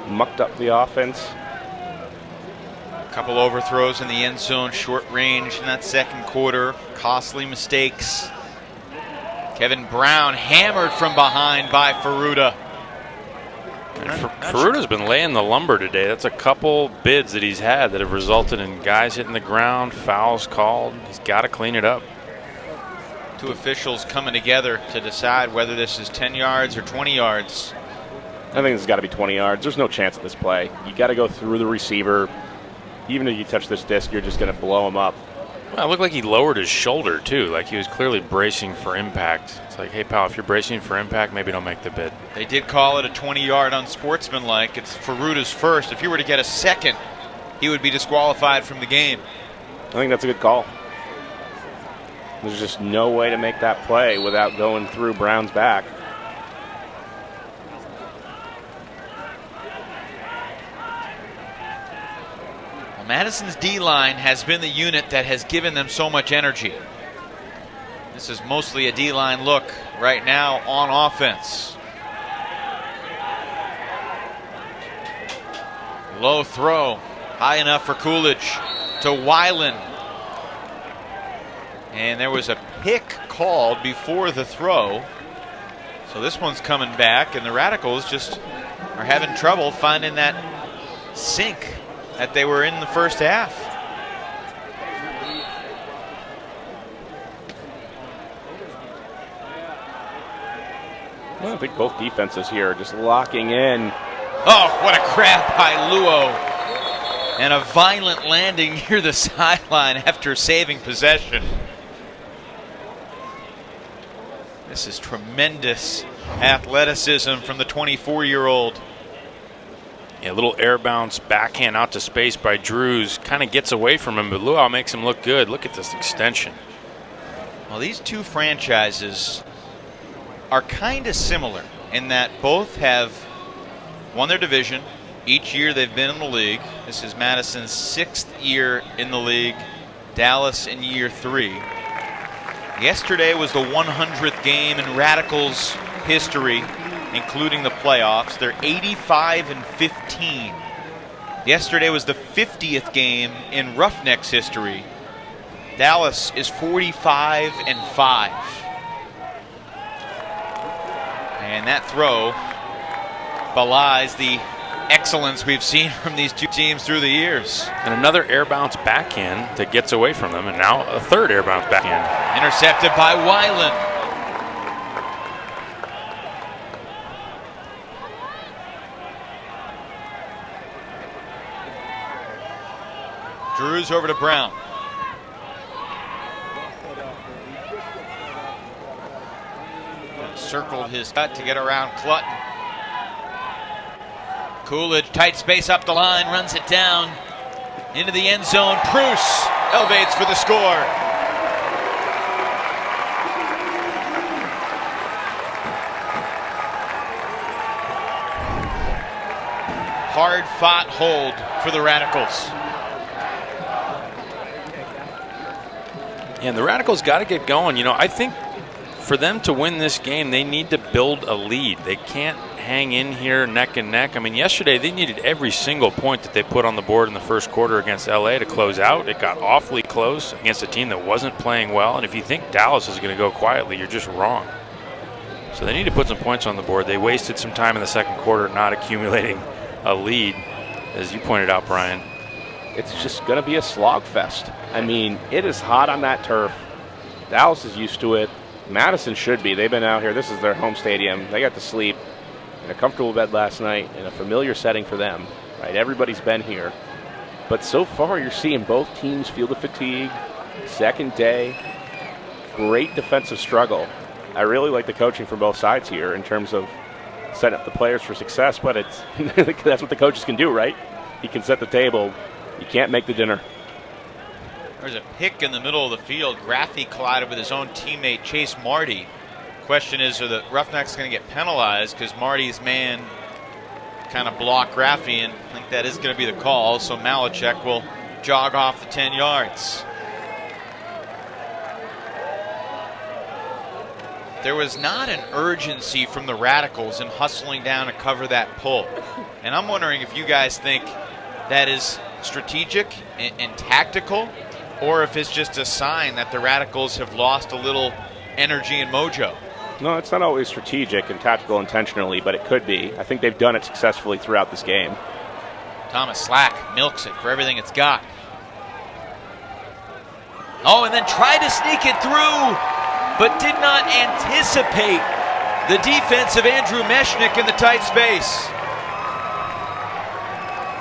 mucked up the offense. A couple overthrows in the end zone, short range in that second quarter. Costly mistakes. Kevin Brown hammered from behind by Ferruda. Ferruda's been laying the lumber today. That's a couple bids that he's had that have resulted in guys hitting the ground, fouls called. He's got to clean it up. Two officials coming together to decide whether this is 10 yards or 20 yards. I think this has got to be 20 yards. There's no chance of this play. You got to go through the receiver. Even if you touch this disc, you're just going to blow him up. Well, it looked like he lowered his shoulder, too. Like he was clearly bracing for impact. It's like, hey, pal, if you're bracing for impact, maybe don't make the bid. They did call it a 20-yard unsportsmanlike. It's Ferruda's first. If he were to get a second, he would be disqualified from the game. I think that's a good call. There's just no way to make that play without going through Brown's back. Well, Madison's D-line has been the unit that has given them so much energy. This This is mostly a D-line look right now on offense. Low throw, high enough for Coolidge to Weiland. And there was a pick called before the throw. So this one's coming back, and the Radicals just are having trouble finding that sink that they were in the first half. Well, I think both defenses here are just locking in. Oh, what a grab by Luo. And a violent landing near the sideline after saving possession. This is tremendous athleticism from the 24-year-old. Yeah, a little air bounce backhand out to space by Drews. Kind of gets away from him, but Luau makes him look good. Look at this extension. Well, these two franchises are kind of similar in that both have won their division each year they've been in the league. This is Madison's 6th year in the league, Dallas in year 3. Yesterday was the 100th game in Radicals history, including the playoffs. They're 85-15. Yesterday was the 50th game in Roughnecks history. Dallas is 45-5. And that throw belies the excellence we've seen from these two teams through the years. And another air bounce backhand that gets away from them, and now a third air bounce backhand. Intercepted by Weiland. Drews over to Brown. Circled his cut to get around Clutton. Coolidge, tight space up the line, runs it down into the end zone. Bruce elevates for the score. Hard-fought hold for the Radicals. And the Radicals got to get going. You know, I think for them to win this game, they need to build a lead. They can't hang in here neck and neck. I mean, yesterday they needed every single point that they put on the board in the first quarter against LA to close out. It got awfully close against a team that wasn't playing well. And if you think Dallas is going to go quietly, you're just wrong. So they need to put some points on the board. They wasted some time in the second quarter not accumulating a lead, as you pointed out, Brian. It's just going to be a slogfest. I mean, it is hot on that turf. Dallas is used to it. Madison should be. They've been out here. This is their home stadium. They got to sleep in a comfortable bed last night in a familiar setting for them. Right? Everybody's been here. But so far, you're seeing both teams feel the fatigue. Second day. Great defensive struggle. I really like the coaching from both sides here in terms of setting up the players for success, but it's that's what the coaches can do, right? He can set the table. You can't make the dinner. There's a pick in the middle of the field. Graffi collided with his own teammate, Chase Marty. Question is, are the Roughnecks going to get penalized because Marty's man kind of blocked Graffi, and I think that is going to be the call, so Malachek will jog off the 10 yards. There was not an urgency from the Radicals in hustling down to cover that pull. And I'm wondering if you guys think that is strategic and tactical, or if it's just a sign that the Radicals have lost a little energy and mojo. No, it's not always strategic and tactical intentionally, but it could be. I think they've done it successfully throughout this game. Thomas Slack milks it for everything it's got. Oh, and then tried to sneak it through, but did not anticipate the defense of Andrew Mechanix in the tight space.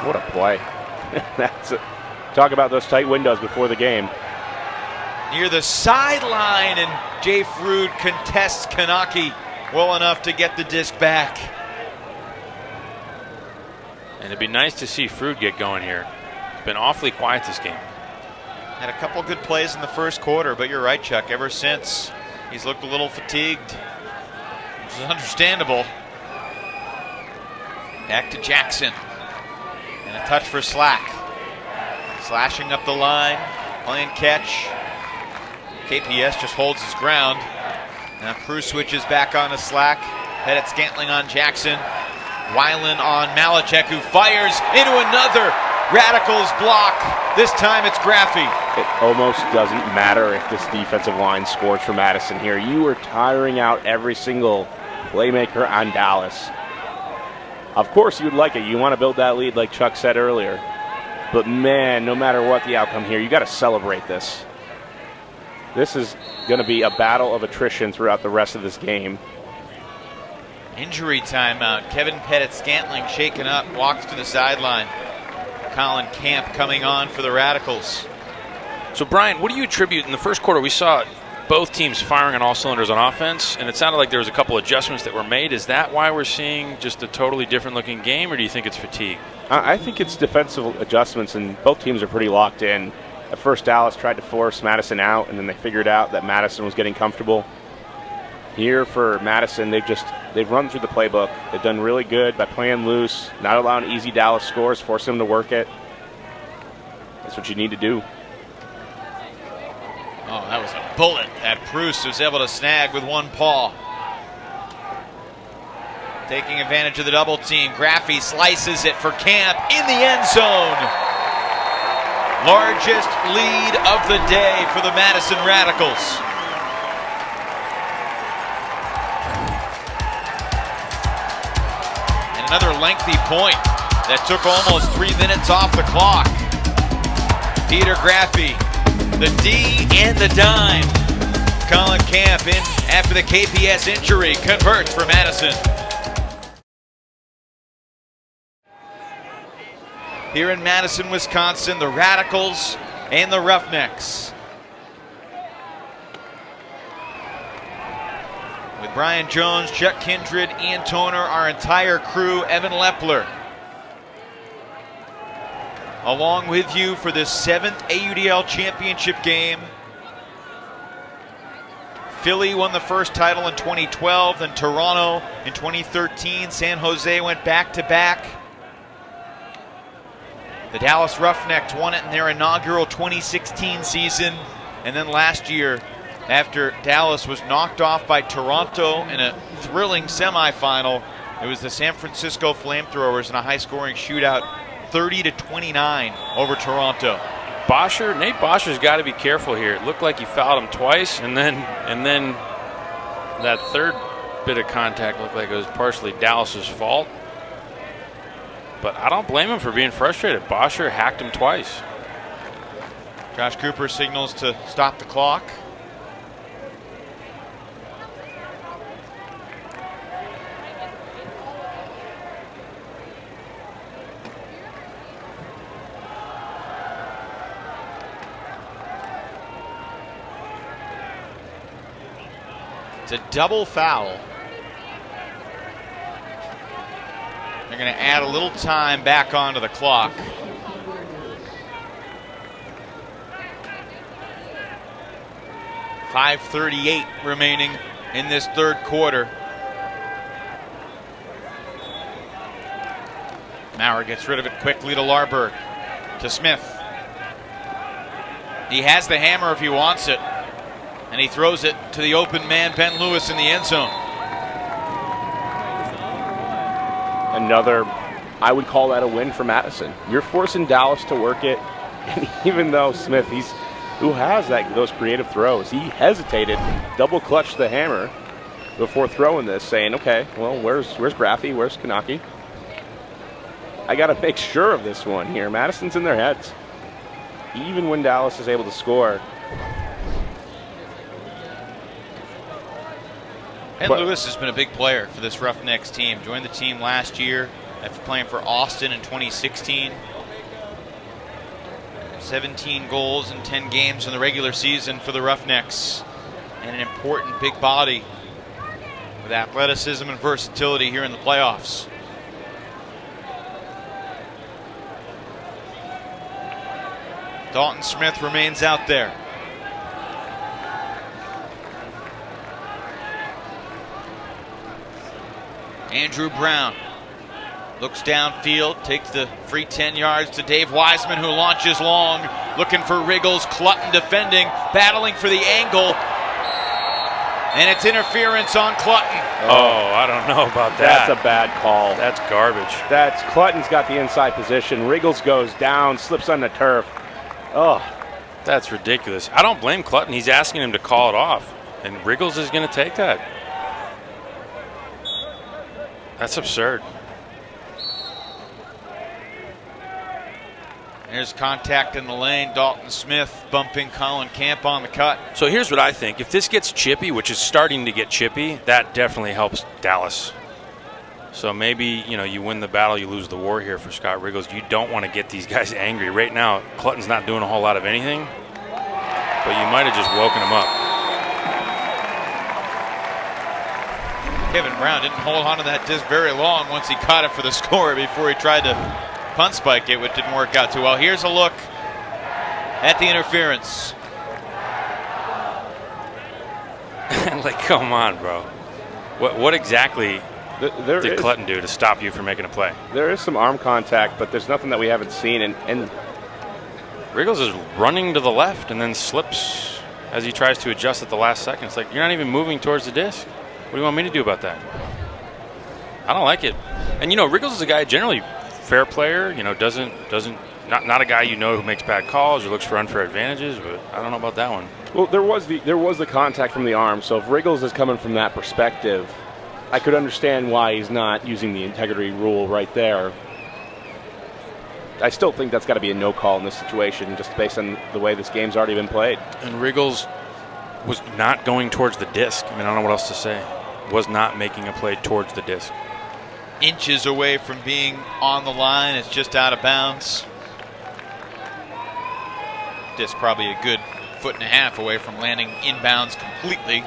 What a play. That's it. Talk about those tight windows before the game. Near the sideline, and Jay Frood contests Kanaki well enough to get the disc back. And it'd be nice to see Frood get going here. It's been awfully quiet this game. Had a couple good plays in the first quarter, but you're right, Chuck. Ever since, he's looked a little fatigued, which is understandable. Back to Jackson. And a touch for Slack. Slashing up the line, playing catch. KPS just holds his ground. Now Cruz switches back on to Slack. Pettit Scantling on Jackson. Weiland on Malachek, who fires into another Radicals block. This time it's Graffi. It almost doesn't matter if this defensive line scores for Madison here. You are tiring out every single playmaker on Dallas. Of course you'd like it. You want to build that lead like Chuck said earlier. But man, no matter what the outcome here, you got to celebrate this. This is going to be a battle of attrition throughout the rest of this game. Injury timeout. Kevin Pettit Scantling shaken up, walks to the sideline. Colin Camp coming on for the Radicals. So Brian, what do you attribute? In the first quarter we saw both teams firing on all cylinders on offense, and it sounded like there was a couple adjustments that were made. Is that why we're seeing just a totally different looking game, or do you think it's fatigue? I think it's defensive adjustments, and both teams are pretty locked in. At first Dallas tried to force Madison out, and then they figured out that Madison was getting comfortable. Here for Madison, they've run through the playbook. They've done really good by playing loose, not allowing easy Dallas scores, forcing them to work it. That's what you need to do. Oh, that was a bullet that Bruce was able to snag with one paw. Taking advantage of the double team, Graffi slices it for Camp in the end zone. Largest lead of the day for the Madison Radicals. Another lengthy point that took almost 3 minutes off the clock. Peter Graffi, the D and the dime. Colin Camp in after the KPS injury converts for Madison. Here in Madison, Wisconsin, the Radicals and the Roughnecks. With Brian Jones, Chuck Kindred, Ian Toner, our entire crew, Evan Lepler, along with you for this 7th AUDL Championship game. Philly won the first title in 2012, then Toronto in 2013. San Jose went back-to-back. The Dallas Roughnecks won it in their inaugural 2016 season, and then last year, after Dallas was knocked off by Toronto in a thrilling semifinal, it was the San Francisco Flamethrowers in a high-scoring shootout, 30-29 over Toronto. Nate Bosher's got to be careful here. It looked like he fouled him twice, and then that third bit of contact looked like it was partially Dallas's fault. But I don't blame him for being frustrated. Bosher hacked him twice. Josh Cooper signals to stop the clock. It's a double foul. They're going to add a little time back onto the clock. .538 remaining in this third quarter. Maurer gets rid of it quickly to Larberg. To Smith. He has the hammer if he wants it. And he throws it to the open man, Ben Lewis, in the end zone. Another, I would call that a win for Madison. You're forcing Dallas to work it, and even though Smith, who has those creative throws, he hesitated, double clutched the hammer before throwing this, saying, okay, well, where's Graffi, where's Kanaki? I got to make sure of this one here. Madison's in their heads, even when Dallas is able to score. Ben Lewis has been a big player for this Roughnecks team. Joined the team last year after playing for Austin in 2016. 17 goals in 10 games in the regular season for the Roughnecks. And an important big body with athleticism and versatility here in the playoffs. Dalton Smith remains out there. Andrew Brown Looks downfield, takes the free 10 yards to Dave Wiseman, who launches long, looking for Riggles. Clutton defending, battling for the angle. And it's interference on Clutton. Oh, I don't know about that. That's a bad call. That's garbage. Clutton's got the inside position. Riggles goes down, slips on the turf. Oh. That's ridiculous. I don't blame Clutton. He's asking him to call it off, and Riggles is going to take that. That's absurd. There's contact in the lane. Dalton Smith bumping Colin Camp on the cut. So here's what I think. If this gets chippy, which is starting to get chippy, that definitely helps Dallas. So maybe, you win the battle, you lose the war here for Scott Riggles. You don't want to get these guys angry. Right now, Clutton's not doing a whole lot of anything, but you might have just woken him up. Kevin Brown didn't hold on to that disc very long once he caught it for the score before he tried to punt spike it, which didn't work out too well. Here's a look at the interference. Like, come on, bro. What exactly did Clutton do to stop you from making a play? There is some arm contact, but there's nothing that we haven't seen. And Riggles is running to the left and then slips as he tries to adjust at the last second. It's like, you're not even moving towards the disc. What do you want me to do about that? I don't like it. And, Riggles is a guy generally fair player, not a guy who makes bad calls or looks for unfair advantages, but I don't know about that one. Well, there was the contact from the arm, so if Riggles is coming from that perspective, I could understand why he's not using the integrity rule right there. I still think that's got to be a no call in this situation, just based on the way this game's already been played. And Riggles was not going towards the disc. I don't know what else to say. Was not making a play towards the disc. Inches away from being on the line. It's just out of bounds. Disc probably a good 1.5 feet away from landing inbounds completely.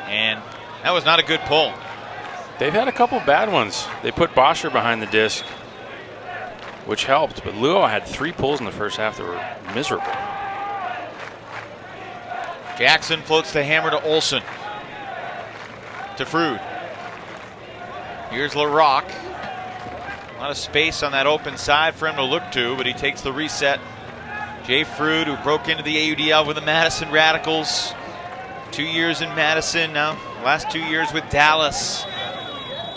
And that was not a good pull. They've had a couple bad ones. They put Bosher behind the disc, which helped, but Luo had 3 pulls in the first half that were miserable. Jackson floats the hammer to Olsen. To Frood. Here's LaRock. A lot of space on that open side for him to look to, but he takes the reset. Jay Frood, who broke into the AUDL with the Madison Radicals. 2 years in Madison, now last 2 years with Dallas.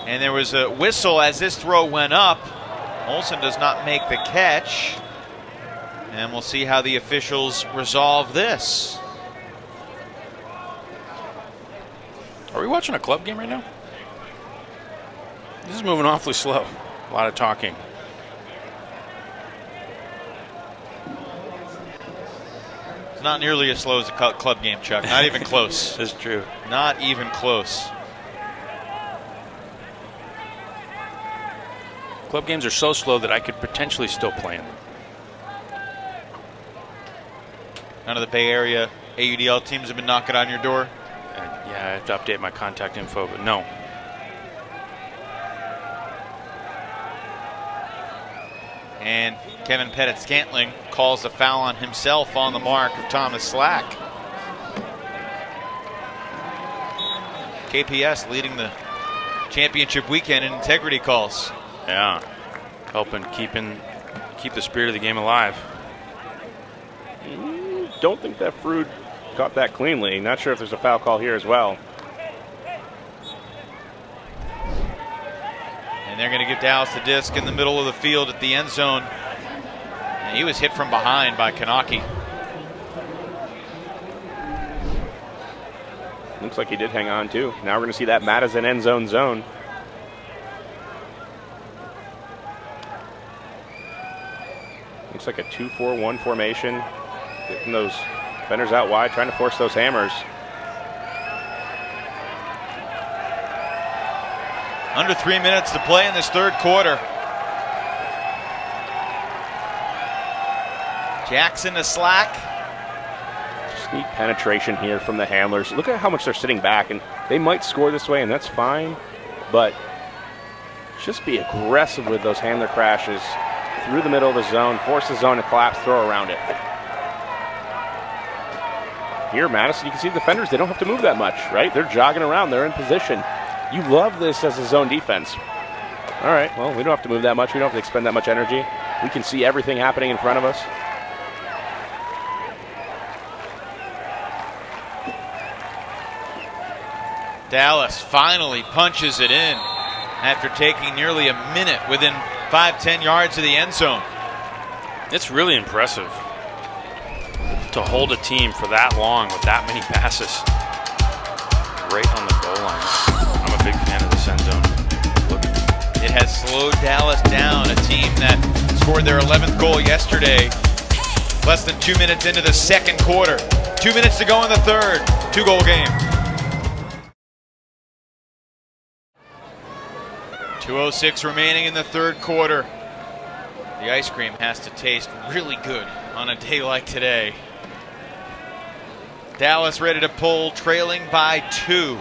And there was a whistle as this throw went up. Olsen does not make the catch. And we'll see how the officials resolve this. Are we watching a club game right now? This is moving awfully slow. A lot of talking. It's not nearly as slow as a club game, Chuck. Not even close. That's true. Not even close. Club games are so slow that I could potentially still play in them. None of the Bay Area AUDL teams have been knocking on your door? Yeah, I have to update my contact info, but no. And Kevin Pettit-Scantling calls a foul on himself on the mark of Thomas Slack. KPS leading the championship weekend in integrity calls. Yeah, helping keep the spirit of the game alive. Don't think that Frood got that cleanly. Not sure if there's a foul call here as well. And they're going to give Dallas the disc in the middle of the field at the end zone. And he was hit from behind by Kanaki. Looks like he did hang on too. Now we're going to see that Madison end zone. Looks like a 2-4-1 formation. Getting those defenders out wide, trying to force those hammers. Under 3 minutes to play in this third quarter. Jackson to Slack. Just neat penetration here from the handlers. Look at how much they're sitting back, and they might score this way, and that's fine, but just be aggressive with those handler crashes through the middle of the zone, force the zone to collapse, throw around it. Here, Madison, you can see the defenders, they don't have to move that much, right? They're jogging around, they're in position. You love this as a zone defense. All right, well, we don't have to move that much. We don't have to expend that much energy. We can see everything happening in front of us. Dallas finally punches it in after taking nearly a minute within 5-10 yards of the end zone. It's really impressive to hold a team for that long with that many passes right on the goal line. I'm a big fan of this end zone. Look. It has slowed Dallas down, a team that scored their 11th goal yesterday, less than 2 minutes into the second quarter. 2 minutes to go in the third. 2-goal game. 2:06 remaining in the third quarter. The ice cream has to taste really good on a day like today. Dallas ready to pull, trailing by 2.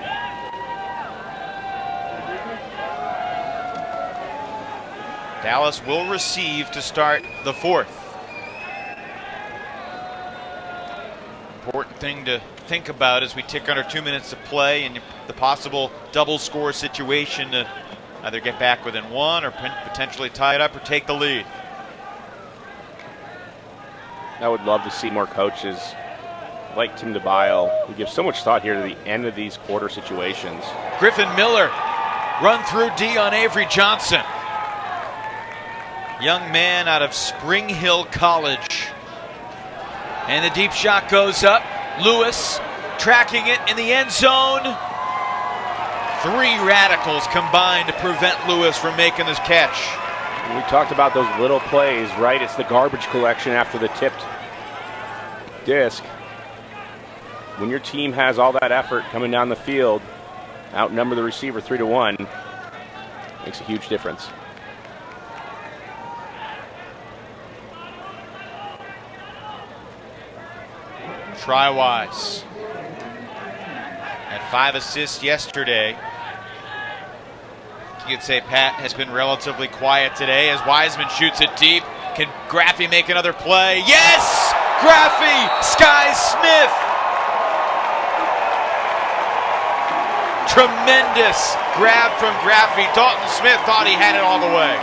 Dallas will receive to start the fourth. Important thing to think about as we tick under 2 minutes to play and the possible double score situation to either get back within 1 or potentially tie it up or take the lead. I would love to see more coaches like Tim DeBile who give so much thought here to the end of these quarter situations. Griffin Miller run through D on Avery Johnson. Young man out of Spring Hill College. And the deep shot goes up. Lewis tracking it in the end zone. 3 Radicals combined to prevent Lewis from making this catch. We talked about those little plays, right? It's the garbage collection after the tipped disc. When your team has all that effort coming down the field, outnumber the receiver 3-1, makes a huge difference. Try-wise. Had 5 assists yesterday. You could say Pat has been relatively quiet today as Wiseman shoots it deep. Can Graffy make another play? Yes! Graffy skies Smith. Tremendous grab from Graffy. Dalton Smith thought he had it all the way.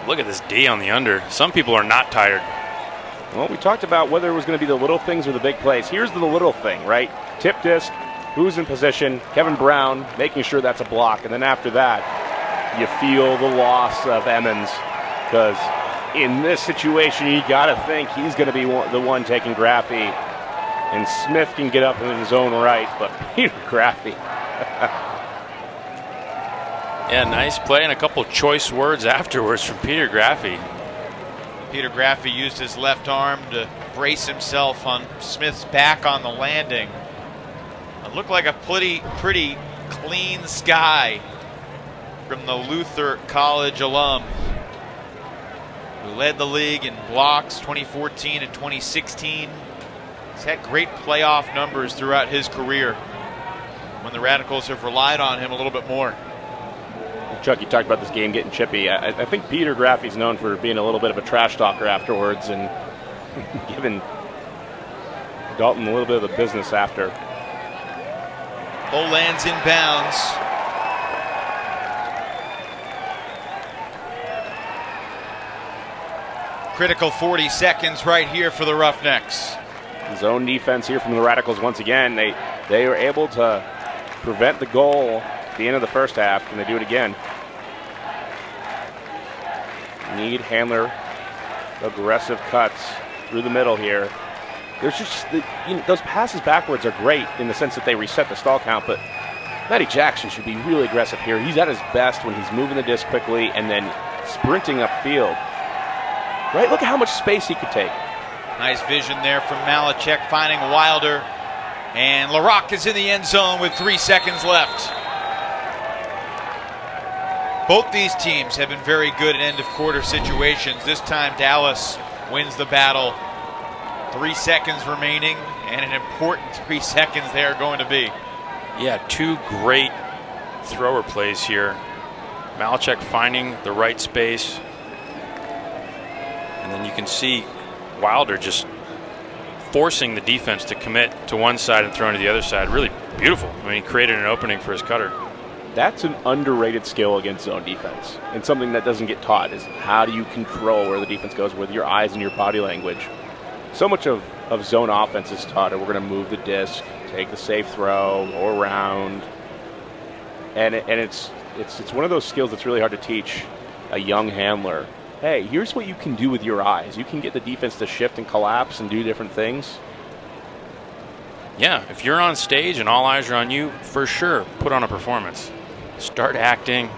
Look at this D on the under. Some people are not tired. Well, we talked about whether it was going to be the little things or the big plays. Here's the little thing, right? Tip disc, who's in position, Kevin Brown making sure that's a block. And then after that, you feel the loss of Emmons because in this situation, you got to think he's going to be the one taking Graffy. And Smith can get up in his own right, but Peter Graffy. Yeah, nice play and a couple choice words afterwards from Peter Graffy. Peter Graffy used his left arm to brace himself on Smith's back on the landing. It looked like a pretty clean sky from the Luther College alum who led the league in blocks 2014 and 2016. He's had great playoff numbers throughout his career when the Radicals have relied on him a little bit more. Chuck, you talked about this game getting chippy. I think Peter Graffy's known for being a little bit of a trash talker afterwards and giving Dalton a little bit of the business after. Ball lands in bounds. Critical 40 seconds right here for the Roughnecks. Zone defense here from the Radicals once again. They were able to prevent the goal at the end of the first half. Can they do it again? Need handler aggressive cuts through the middle here. There's just those passes backwards are great in the sense that they reset the stall count, but Matty Jackson should be really aggressive here. He's at his best when he's moving the disc quickly and then sprinting upfield. Right? Look at how much space he could take. Nice vision there from Malachek finding Wilder. And LaRocque is in the end zone with 3 seconds left. Both these teams have been very good at end of quarter situations. This time Dallas wins the battle. 3 seconds remaining, and an important 3 seconds they are going to be. Yeah, 2 great thrower plays here. Malachek finding the right space. And then you can see Wilder just forcing the defense to commit to one side and throwing to the other side. Really beautiful. I mean, he created an opening for his cutter. That's an underrated skill against zone defense, and something that doesn't get taught is how do you control where the defense goes with your eyes and your body language. So much of zone offense is taught, we're going to move the disc, take the safe throw, or around, and it's one of those skills that's really hard to teach a young handler. Hey, here's what you can do with your eyes. You can get the defense to shift and collapse and do different things. Yeah, if you're on stage and all eyes are on you, for sure, put on a performance. Start acting,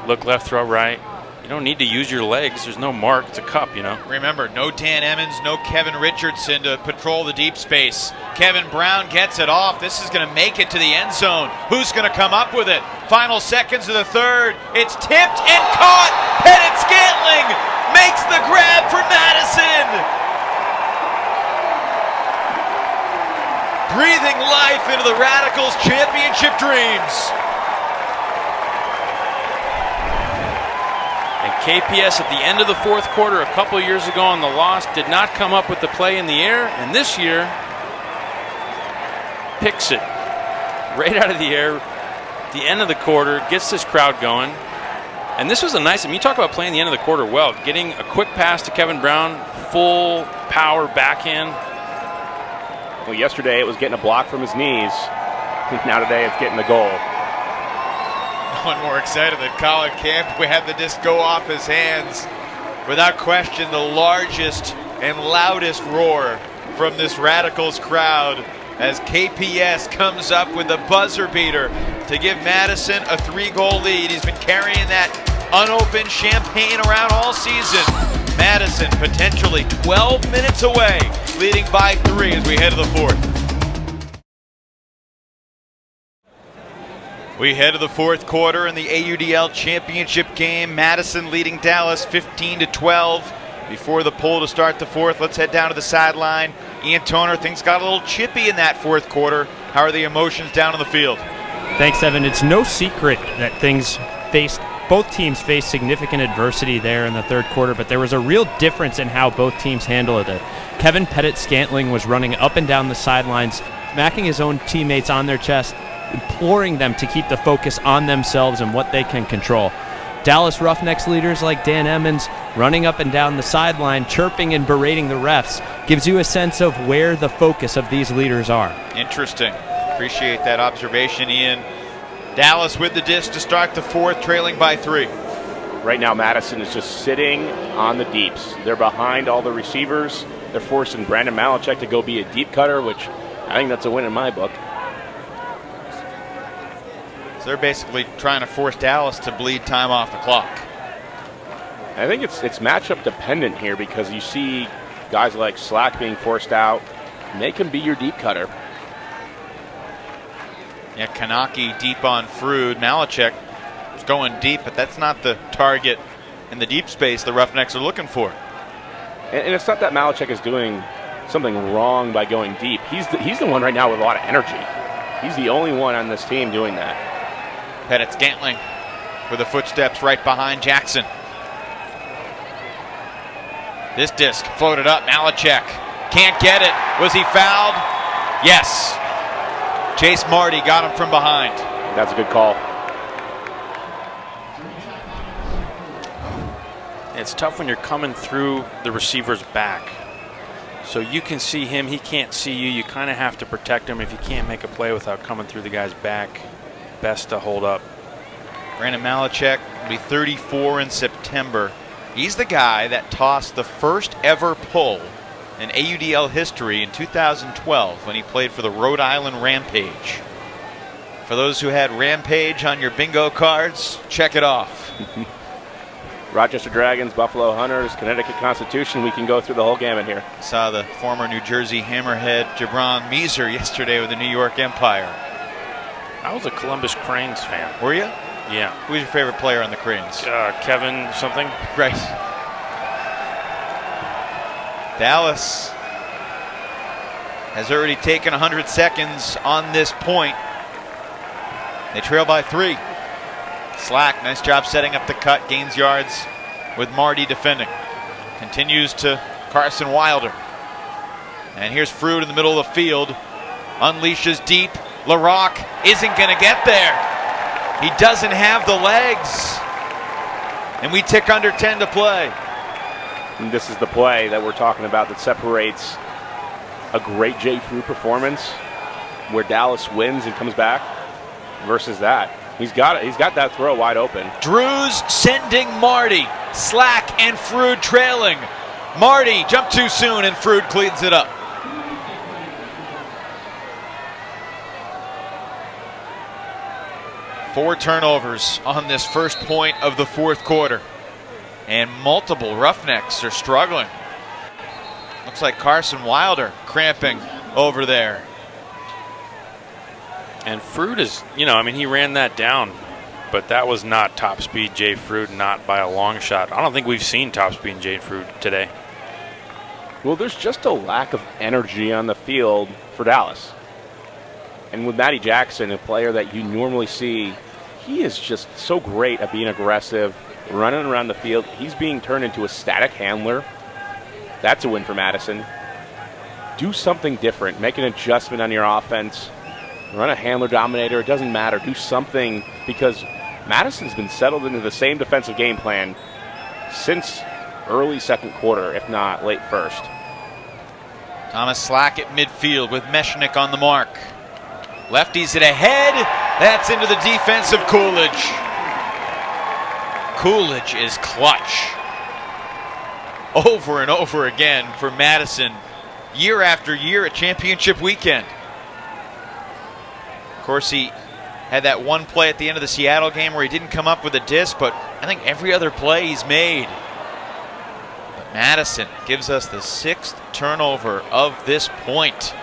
look left, throw right. You don't need to use your legs. There's no mark. It's a cup, you know. Remember, no Dan Emmons, no Kevin Richardson to patrol the deep space. Kevin Brown gets it off. This is going to make it to the end zone. Who's going to come up with it? Final seconds of the third. It's tipped and caught. Pettit Scantling makes the grab for Madison. Breathing life into the Radicals' championship dreams. And KPS at the end of the fourth quarter a couple years ago on the loss did not come up with the play in the air, and this year picks it right out of the air, the end of the quarter, gets this crowd going. And this was a nice, you talk about playing the end of the quarter well, getting a quick pass to Kevin Brown, full power backhand. Well, yesterday it was getting a block from his knees. Now today it's getting the goal. No one more excited than Colin Camp. We had the disc go off his hands. Without question, the largest and loudest roar from this Radicals crowd as KPS comes up with a buzzer beater to give Madison a 3-goal lead. He's been carrying that unopened champagne around all season. Madison potentially 12 minutes away, leading by 3 as we head to the fourth. We head to the fourth quarter in the AUDL Championship game. Madison leading Dallas 15-12. Before the pull to start the fourth, let's head down to the sideline. Ian Toner, things got a little chippy in that fourth quarter. How are the emotions down on the field? Thanks, Evan. It's no secret that both teams faced significant adversity there in the third quarter, but there was a real difference in how both teams handled it. Kevin Pettit Scantling was running up and down the sidelines, smacking his own teammates on their chest, imploring them to keep the focus on themselves and what they can control. Dallas Roughnecks leaders like Dan Emmons running up and down the sideline, chirping and berating the refs, gives you a sense of where the focus of these leaders are. Interesting. Appreciate that observation, Ian. Dallas with the disc to start the fourth, trailing by 3. Right now, Madison is just sitting on the deeps. They're behind all the receivers. They're forcing Brandon Malachek to go be a deep cutter, which I think that's a win in my book. So they're basically trying to force Dallas to bleed time off the clock. I think it's matchup dependent here because you see guys like Slack being forced out, and they can be your deep cutter. Yeah, Kanaki deep on Frood. Malachek is going deep, but that's not the target in the deep space the Roughnecks are looking for. And it's not that Malachek is doing something wrong by going deep. He's the one right now with a lot of energy. He's the only one on this team doing that. Pettit Scantling with the footsteps right behind Jackson. This disc floated up. Malachek can't get it. Was he fouled? Yes. Chase Marty got him from behind. That's a good call. It's tough when you're coming through the receiver's back. So you can see him, he can't see you. You kind of have to protect him if you can't make a play without coming through the guy's back. Best to hold up. Brandon Malachek will be 34 in September. He's the guy that tossed the first ever pull in AUDL history in 2012 when he played for the Rhode Island Rampage. For those who had Rampage on your bingo cards, check it off. Rochester Dragons, Buffalo Hunters, Connecticut Constitution. We can go through the whole gamut here. Saw the former New Jersey Hammerhead Jabron Meeser yesterday with the New York Empire. I was a Columbus Cranes fan. Were you? Yeah. Who's your favorite player on the Cranes? Kevin something. Right. Dallas has already taken 100 seconds on this point. They trail by 3. Slack, nice job setting up the cut, gains yards with Marty defending. Continues to Carson Wilder. And here's Frood in the middle of the field. Unleashes deep. LaRock isn't going to get there. He doesn't have the legs. And we tick under 10 to play. And this is the play that we're talking about that separates a great Jay Fruit performance where Dallas wins and comes back versus that. He's got that throw wide open. Drews sending Marty. Slack and Frood trailing. Marty jumped too soon and Frood cleans it up. Four turnovers on this first point of the fourth quarter. And multiple Roughnecks are struggling. Looks like Carson Wilder cramping over there. And Frood is, he ran that down, but that was not top speed Jay Frood, not by a long shot. I don't think we've seen top speed Jay Frood today. Well, there's just a lack of energy on the field for Dallas. And with Matty Jackson, a player that you normally see, he is just so great at being aggressive, running around the field. He's being turned into a static handler. That's a win for Madison. Do something different. Make an adjustment on your offense. Run a handler dominator. It doesn't matter. Do something, because Madison's been settled into the same defensive game plan since early second quarter, if not late first. Thomas Slack at midfield with Mechanix on the mark. Lefties it ahead. That's into the defense of Coolidge. Coolidge is clutch. Over and over again for Madison, year after year at championship weekend. Of course, he had that one play at the end of the Seattle game where he didn't come up with a disc, but I think every other play he's made. But Madison gives us the 6th turnover of this point.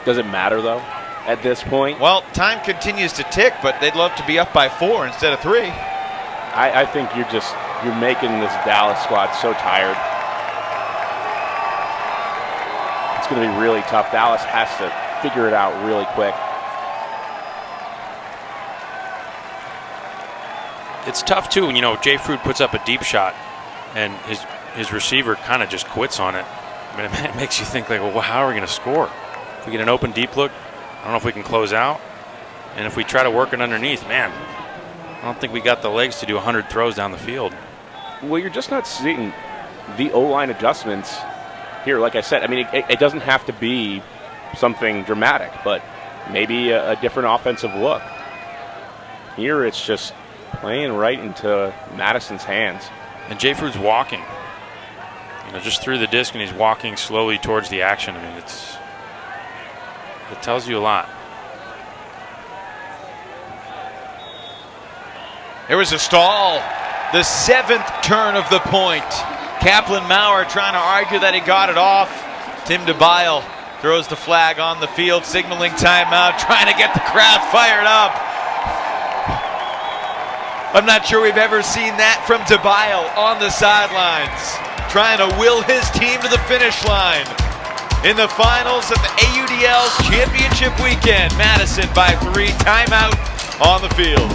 Does it matter, though, at this point? Well, time continues to tick, but they'd love to be up by 4 instead of 3. I think you're making this Dallas squad so tired. It's going to be really tough. Dallas has to figure it out really quick. It's tough, too, when, Jay Fruit puts up a deep shot and his receiver kind of just quits on it. I mean, it makes you think, like, well, how are we going to score? If we get an open deep look, I don't know if we can close out. And if we try to work it underneath, man, I don't think we got the legs to do 100 throws down the field. Well, you're just not seeing the O-line adjustments here. Like I said, I mean, it doesn't have to be something dramatic, but maybe a different offensive look. Here it's just playing right into Madison's hands. And Jay Fruit's walking. Just threw the disc and he's walking slowly towards the action. I mean, it tells you a lot. There was a stall. The 7th turn of the point. Kaplan Maurer trying to argue that he got it off. Tim DeBile throws the flag on the field, signaling timeout, trying to get the crowd fired up. I'm not sure we've ever seen that from DeBile on the sidelines, trying to will his team to the finish line. In the finals of the AUDL Championship Weekend, Madison by 3, timeout on the field.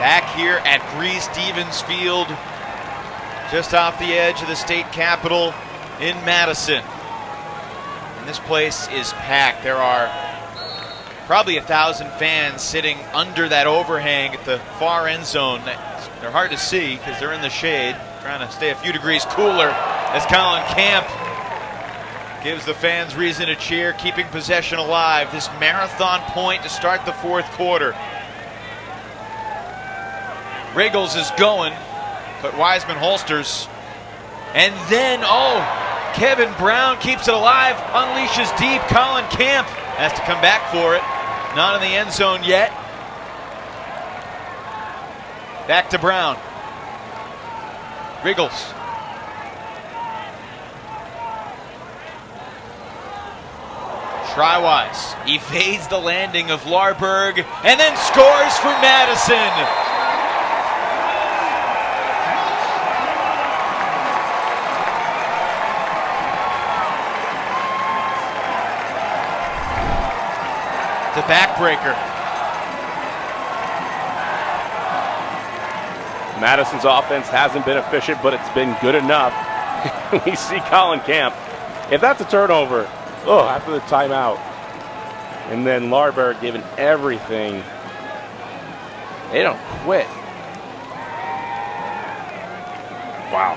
Back here at Frisbee Field, just off the edge of the state capitol in Madison. And this place is packed. There are probably 1,000 fans sitting under that overhang at the far end zone. They're hard to see because they're in the shade, trying to stay a few degrees cooler as Colin Camp gives the fans reason to cheer, keeping possession alive. This marathon point to start the fourth quarter. Riggles is going, but Wiseman holsters. And then, Kevin Brown keeps it alive, unleashes deep. Colin Camp has to come back for it. Not in the end zone yet. Back to Brown. Riggles. Try-wise, evades the landing of Larberg and then scores for Madison. The backbreaker. Madison's offense hasn't been efficient, but it's been good enough. We see Colin Camp. If that's a turnover, after the timeout, And then Larberg giving everything. They don't quit. Wow.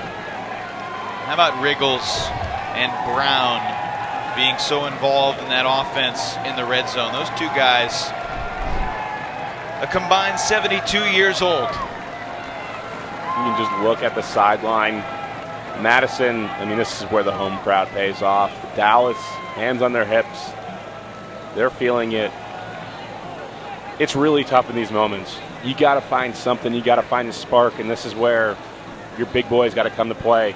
How about Riggles and Brown being so involved in that offense in the red zone? Those two guys, a combined 72 years old. You can just look at the sideline. Madison, I mean, this is where the home crowd pays off. Dallas, hands on their hips. They're feeling it. It's really tough in these moments. You got to find something. You got to find a spark, and this is where your big boys got to come to play.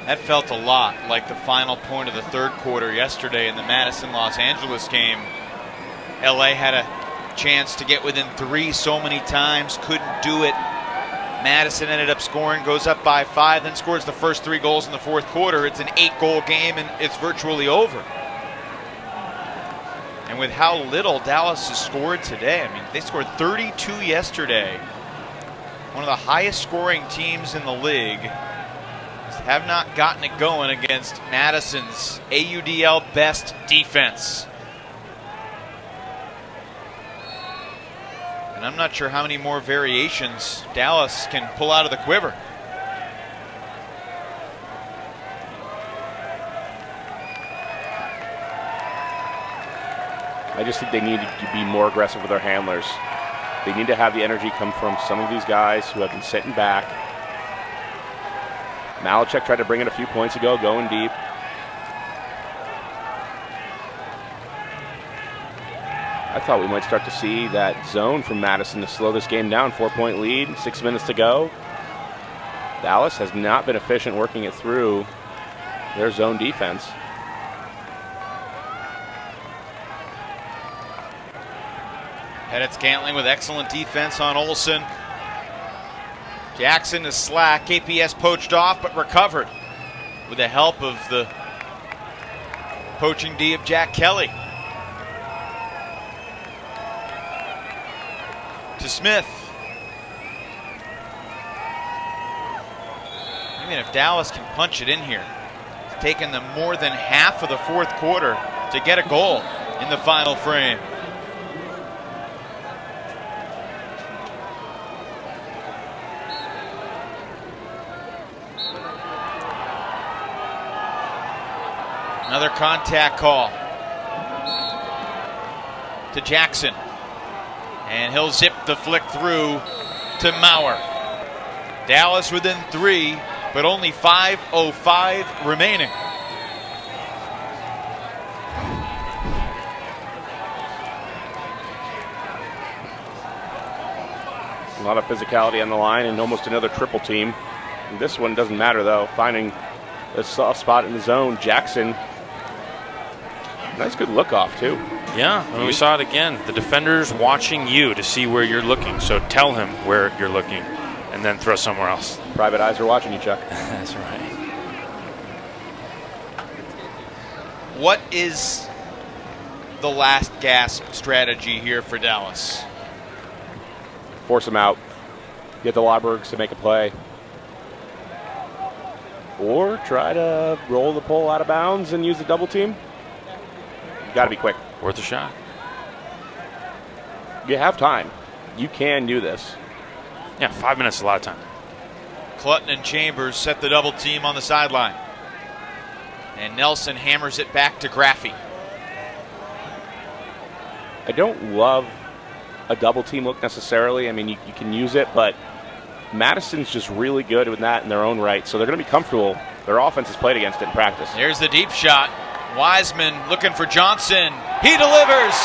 That felt a lot like the final point of the third quarter yesterday in the Madison-Los Angeles game. LA had a chance to get within 3 so many times, couldn't do it. Madison ended up scoring, goes up by 5, then scores the first 3 goals in the fourth quarter. It's an 8-goal game, and it's virtually over. And with how little Dallas has scored today, I mean, they scored 32 yesterday. One of the highest scoring teams in the league. Have not gotten it going against Madison's AUDL best defense. And I'm not sure how many more variations Dallas can pull out of the quiver. I just think they need to be more aggressive with their handlers. They need to have the energy come from some of these guys who have been sitting back. Malachek tried to bring it a few points ago, going deep. I thought we might start to see that zone from Madison to slow this game down. 4-point lead, 6 minutes to go. Dallas has not been efficient working it through their zone defense. Pettit-Scantling with excellent defense on Olsen. Jackson is slack. KPS poached off but recovered with the help of the poaching D of Jack Kelly. To Smith. Even if Dallas can punch it in here, it's taken them more than half of the fourth quarter to get a goal in the final frame. Another contact call to Jackson. And he'll zip the flick through to Maurer. Dallas within 3, but only 5:05 remaining. A lot of physicality on the line and almost another triple team. And this one doesn't matter, though. Finding a soft spot in the zone. Jackson. Nice good look off, too. Yeah, and we saw it again. The defender's watching you to see where you're looking, so tell him where you're looking and then throw somewhere else. Private eyes are watching you, Chuck. That's right. What is the last gasp strategy here for Dallas? Force them out. Get the Larbergs to make a play. Or try to roll the pole out of bounds and use the double team. You got to be quick. Worth a shot. You have time. You can do this. Yeah, 5 minutes is a lot of time. Clutton and Chambers set the double team on the sideline. And Nelson hammers it back to Graffy. I don't love a double team look necessarily. I mean, you can use it, but Madison's just really good with that in their own right, so they're going to be comfortable. Their offense has played against it in practice. There's the deep shot. Wiseman looking for Johnson. He delivers.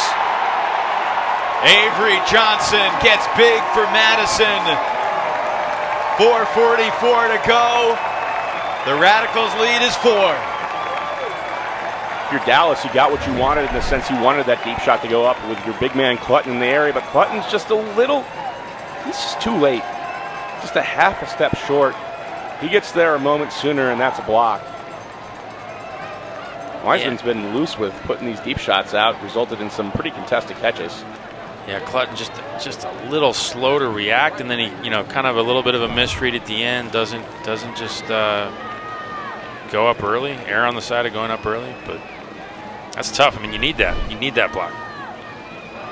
Avery Johnson gets big for Madison. 4:44 to go. The Radicals lead is 4. If you're Dallas, you got what you wanted in the sense you wanted that deep shot to go up with your big man Clutton in the area, but Clutton's just a little, he's just too late. Just a half a step short. He gets there a moment sooner, and that's a block. Wiseman's been loose with putting these deep shots out, resulted in some pretty contested catches. Yeah, Clutton just a little slow to react, and then he, kind of a little bit of a misread at the end. Doesn't just go up early, err on the side of going up early. But That's tough. I mean, you need that. You need that block.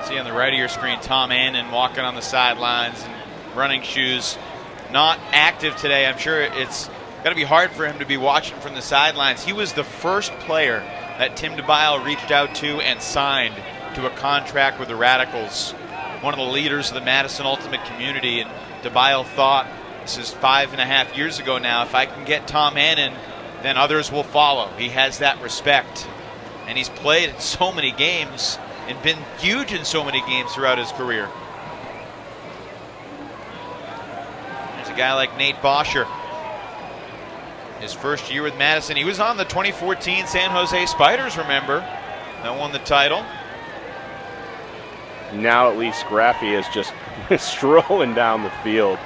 See on the right of your screen, Tom Annan walking on the sidelines in running shoes. Not active today. I'm sure it's got to be hard for him to be watching from the sidelines. He was the first player that Tim DeBile reached out to and signed to a contract with the Radicals. One of the leaders of the Madison Ultimate community. And DeBile thought, this is 5.5 years ago now, if I can get Tom Annan, then others will follow. He has that respect. And he's played in so many games and been huge in so many games throughout his career. There's a guy like Nate Bosher. His first year with Madison. He was on the 2014 San Jose Spiders, remember? That won the title. Now at least Graffy is just strolling down the field.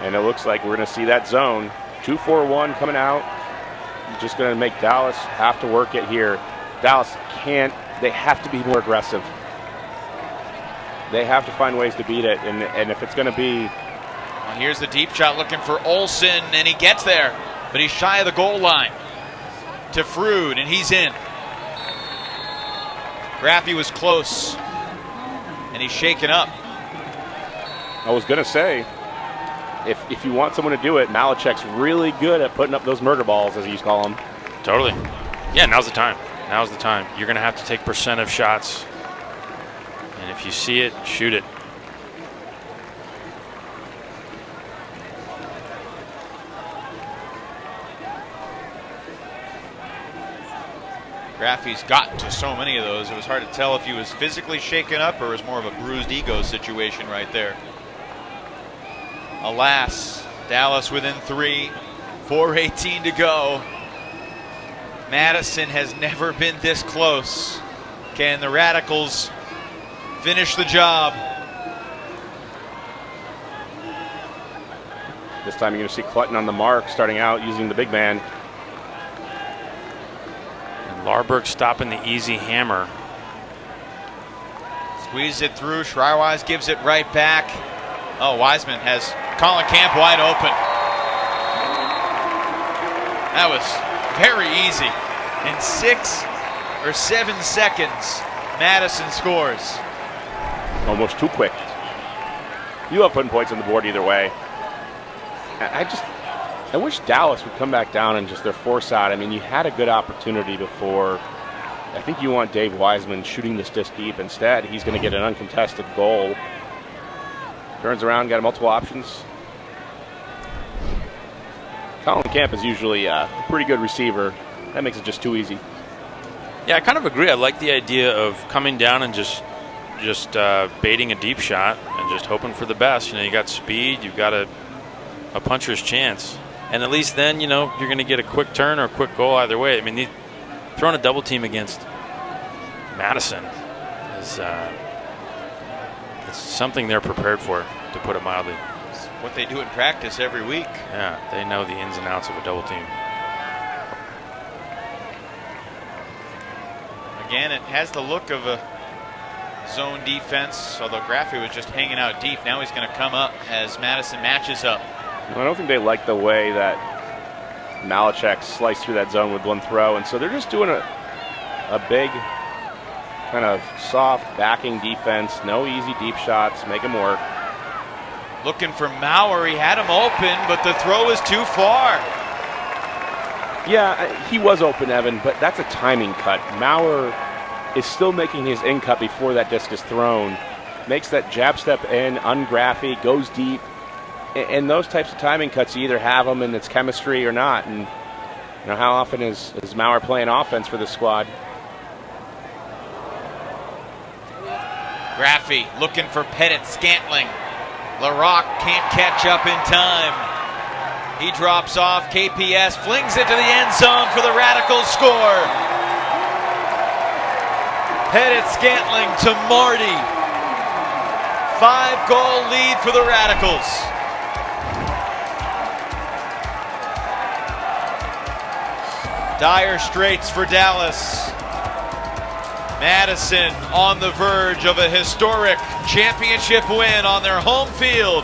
And it looks like we're going to see that zone. 2-4-1 coming out. Just going to make Dallas have to work it here. Dallas can't. They have to be more aggressive. They have to find ways to beat it. And if it's going to be... Well, here's the deep shot looking for Olsen, and he gets there. But he's shy of the goal line. To Frood, and he's in. Graffy was close. And he's shaken up. I was going to say, if you want someone to do it, Malachek's really good at putting up those murder balls, as you call them. Totally. Yeah, now's the time. Now's the time. You're going to have to take percent of shots. And if you see it, shoot it. Graffy's gotten to so many of those. It was hard to tell if he was physically shaken up or it was more of a bruised ego situation right there. Alas, Dallas within 3, 4:18 to go. Madison has never been this close. Can the Radicals finish the job? This time you're going to see Clutton on the mark, starting out using the big man. And Larberg stopping the easy hammer. Squeeze it through. Schreiwise gives it right back. Oh, Wiseman has Colin Camp wide open. That was very easy. In 6 or 7 seconds, Madison scores. Almost too quick. You love putting points on the board either way. I wish Dallas would come back down and just their foresight. I mean, you had a good opportunity before. I think you want Dave Wiseman shooting this disc deep. Instead, he's going to get an uncontested goal. Turns around, got multiple options. Colin Camp is usually a pretty good receiver. That makes it just too easy. Yeah, I kind of agree. I like the idea of coming down and just baiting a deep shot and just hoping for the best. You know, you got speed, you've got a puncher's chance. And at least then, you know, you're going to get a quick turn or a quick goal either way. I mean, throwing a double team against Madison is it's something they're prepared for, to put it mildly. It's what they do in practice every week. Yeah, they know the ins and outs of a double team. Again, it has the look of a zone defense, although Graffy was just hanging out deep. Now he's going to come up as Madison matches up. I don't think they like the way that Malachek sliced through that zone with one throw, and so they're just doing a big kind of soft backing defense. No easy deep shots. Make them work. Looking for Maurer. He had him open, but the throw is too far. Yeah, he was open, Evan, but that's a timing cut. Maurer is still making his in cut before that disc is thrown. Makes that jab step in, ungraffy, goes deep. And those types of timing cuts, you either have them and it's chemistry or not. And you know, how often is Maurer playing offense for this squad? Graffy looking for Pettit Scantling. LaRock can't catch up in time. He drops off. KPS flings it to the end zone for the Radicals score. Pettit Scantling to Marty. 5-goal lead for the Radicals. Dire straits for Dallas. Madison on the verge of a historic championship win on their home field.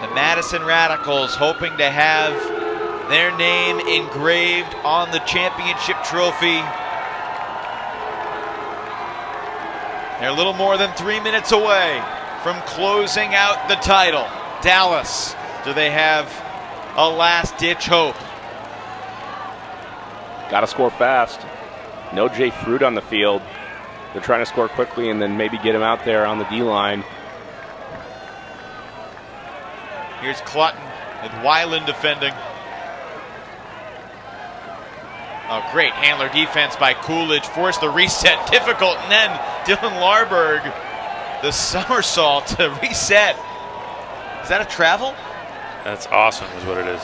The Madison Radicals hoping to have their name engraved on the championship trophy. They're a little more than 3 minutes away from closing out the title. Dallas, do they have a last-ditch hope? Got to score fast. No Jay Fruit on the field. They're trying to score quickly and then maybe get him out there on the D-line. Here's Clutton with Weiland defending. Oh, great handler defense by Coolidge. Forced the reset, difficult, and then Dylan Larberg, the somersault to reset. Is that a travel? That's awesome is what it is.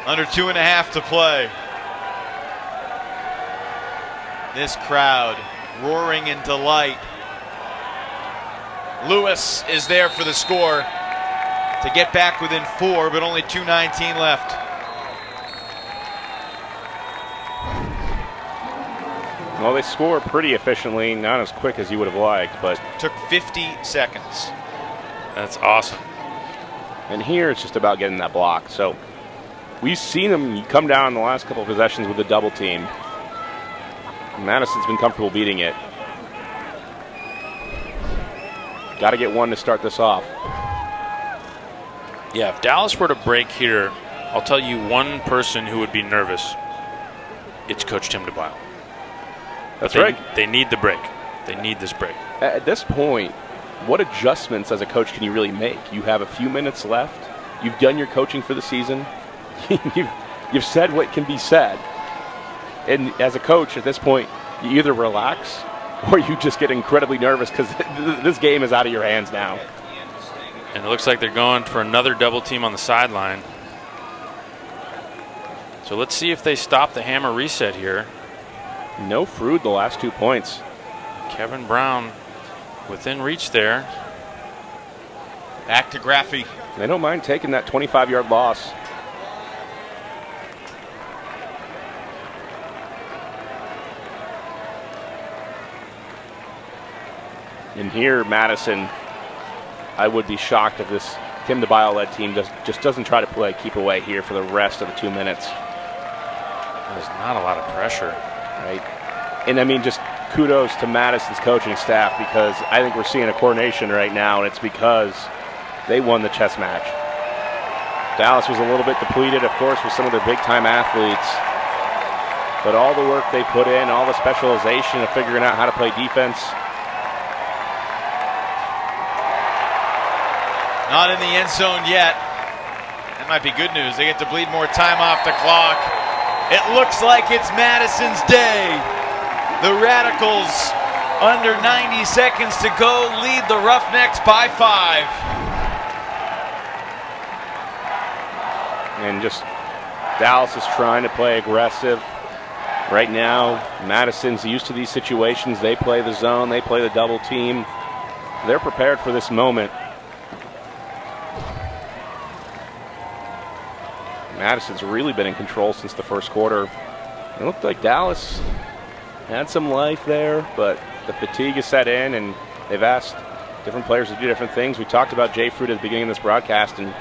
Under 2.5 to play. This crowd roaring in delight. Lewis is there for the score to get back within 4, but only 2:19 left. Well, they score pretty efficiently, not as quick as you would have liked, but took 50 seconds. That's awesome. And here it's just about getting that block. So we've seen them come down in the last couple of possessions with a double team. Madison's been comfortable beating it. Got to get one to start this off. Yeah, if Dallas were to break here, I'll tell you one person who would be nervous. It's Coach Tim DeBile. That's right. They need the break. They need this break. At this point, what adjustments as a coach can you really make? You have a few minutes left. You've done your coaching for the season. You've said what can be said. And as a coach at this point, you either relax or you just get incredibly nervous because this game is out of your hands now. And it looks like they're going for another double team on the sideline. So let's see if they stop the hammer reset here. No Fruit the last 2 points. Kevin Brown within reach there. Back to Graffy. They don't mind taking that 25-yard loss. And here, Madison, I would be shocked if this Tim DeBile-led team just doesn't try to play keep away here for the rest of the 2 minutes. There's not a lot of pressure. Right. And I mean, just kudos to Madison's coaching staff because I think we're seeing a coordination right now, and it's because they won the chess match. Dallas was a little bit depleted, of course, with some of their big-time athletes. But all the work they put in, all the specialization of figuring out how to play defense. Not in the end zone yet. That might be good news. They get to bleed more time off the clock. It looks like it's Madison's day. The Radicals, under 90 seconds to go, lead the Roughnecks by 5. And just Dallas is trying to play aggressive. Right now, Madison's used to these situations. They play the zone, they play the double team. They're prepared for this moment. Madison's really been in control since the first quarter. It looked like Dallas had some life there, but the fatigue has set in, and they've asked different players to do different things. We talked about Jay Fruit at the beginning of this broadcast, and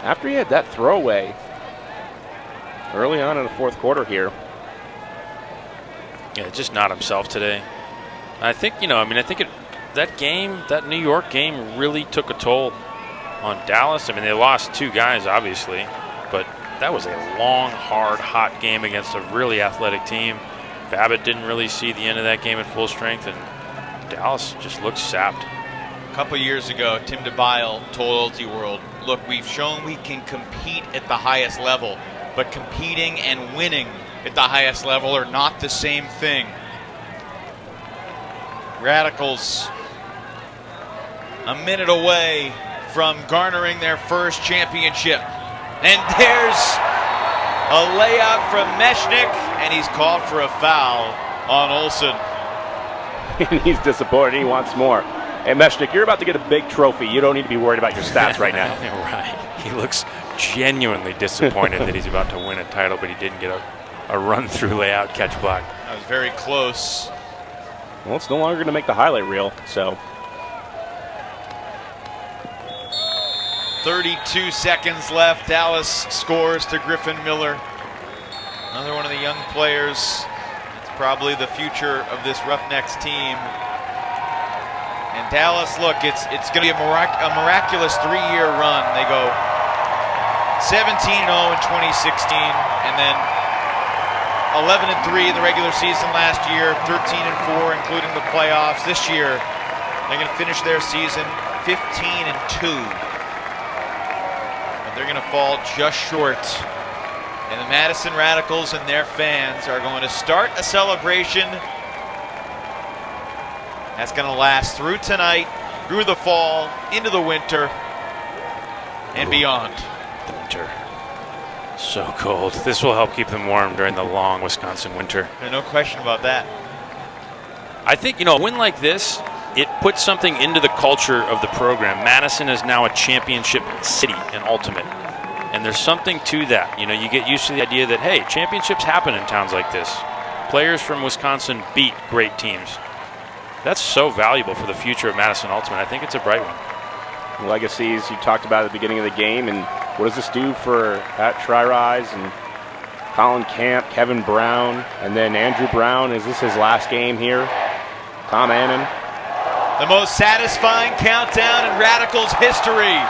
after he had that throwaway early on in the fourth quarter here. Yeah, just not himself today. I think, that New York game really took a toll on Dallas. I mean, they lost 2 guys, obviously, but that was a long, hard, hot game against a really athletic team. Babbitt didn't really see the end of that game at full strength, and Dallas just looked sapped. A couple years ago, Tim DeBile told LT World, look, we've shown we can compete at the highest level, but competing and winning at the highest level are not the same thing. Radicals a minute away from garnering their first championship. And there's a layout from Mechanix, and he's called for a foul on Olsen. And he's disappointed. He wants more. Hey, Mechanix, you're about to get a big trophy. You don't need to be worried about your stats right now. Right. He looks genuinely disappointed that he's about to win a title, but he didn't get a run-through layout catch block. That was very close. well, it's no longer going to make the highlight reel. So 32 seconds left. Dallas scores to Griffin Miller. Another one of the young players. It's probably the future of this Roughnecks team. And Dallas, look, it's going to be a miraculous 3-year run. They go 17-0 in 2016, and then 11-3 in the regular season last year, 13-4 including the playoffs. This year, they're going to finish their season 15-2. But they're going to fall just short. And the Madison Radicals and their fans are going to start a celebration that's going to last through tonight, through the fall, into the winter, and beyond. The winter. So cold. This will help keep them warm during the long Wisconsin winter. There's no question about that. I think, a win like this, it puts something into the culture of the program. Madison is now a championship city in Ultimate. And there's something to that. You get used to the idea that, hey, championships happen in towns like this. Players from Wisconsin beat great teams. That's so valuable for the future of Madison Ultimate. I think it's a bright one. Legacies you talked about at the beginning of the game, and what does this do for Pat Tri-Rise and Colin Camp, Kevin Brown, and then Andrew Brown? Is this his last game here? Tom Annan. The most satisfying countdown in Radicals history.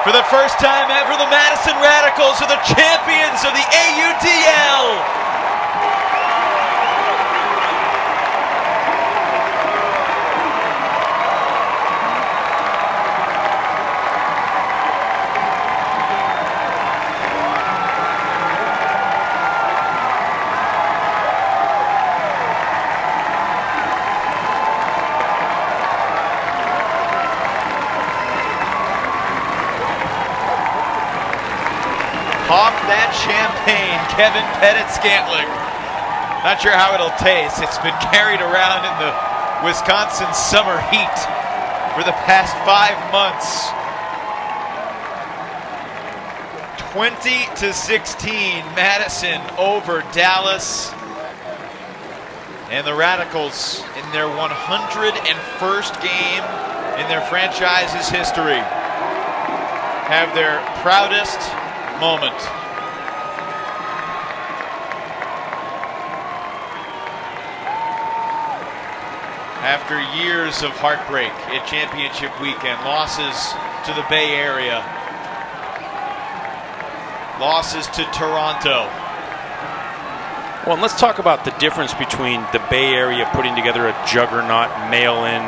For the first time ever, the Madison Radicals are the champions of the AUDL. Pop that champagne, Kevin Pettit-Scantling. Not sure how it'll taste. It's been carried around in the Wisconsin summer heat for the past 5 months. 20-16, Madison over Dallas. And the Radicals, in their 101st game in their franchise's history, have their proudest moment. After years of heartbreak at championship weekend, losses to the Bay Area, losses to Toronto. Well, and let's talk about the difference between the Bay Area putting together a juggernaut mail-in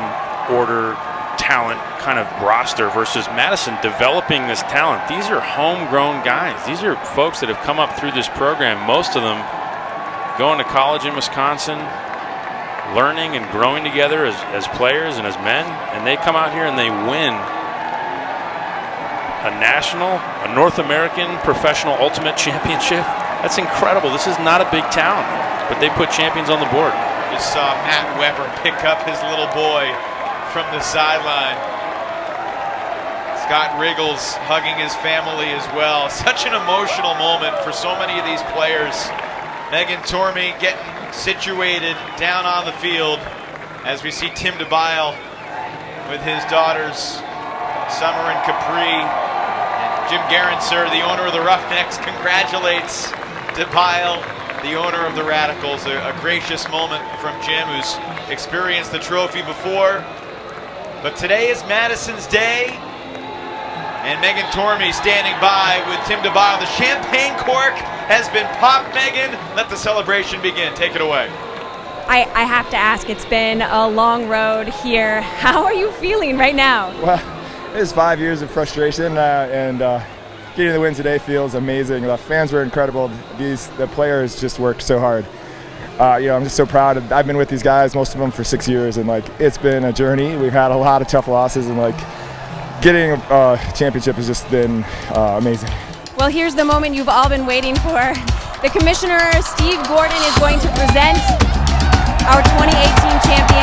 order talent kind of roster versus Madison developing this talent. These are homegrown guys. These are folks that have come up through this program, most of them going to college in Wisconsin, learning and growing together as players and as men, and they come out here and they win a national, a North American professional ultimate championship. That's incredible. This is not a big town, but they put champions on the board. Just saw Matt Weber pick up his little boy from the sideline. Scott Riggles hugging his family as well. Such an emotional moment for so many of these players. Megan Tormey getting situated down on the field as we see Tim DeBile with his daughters Summer and Capri. And Jim Garanser, the owner of the Roughnecks, congratulates DeBile, the owner of the Radicals. A gracious moment from Jim, who's experienced the trophy before. But today is Madison's day, and Megan Tormey standing by with Tim DeBile. The champagne cork has been popped. Megan, let the celebration begin. Take it away. I have to ask, it's been a long road here. How are you feeling right now? Well, it's 5 years of frustration, and getting the win today feels amazing. The fans were incredible. The players just worked so hard. I'm just so proud. I've been with these guys, most of them for 6 years, and it's been a journey. We've had a lot of tough losses, and getting a championship has just been amazing. Well, here's the moment you've all been waiting for. The commissioner, Steve Gordon, is going to present our 2018 champion.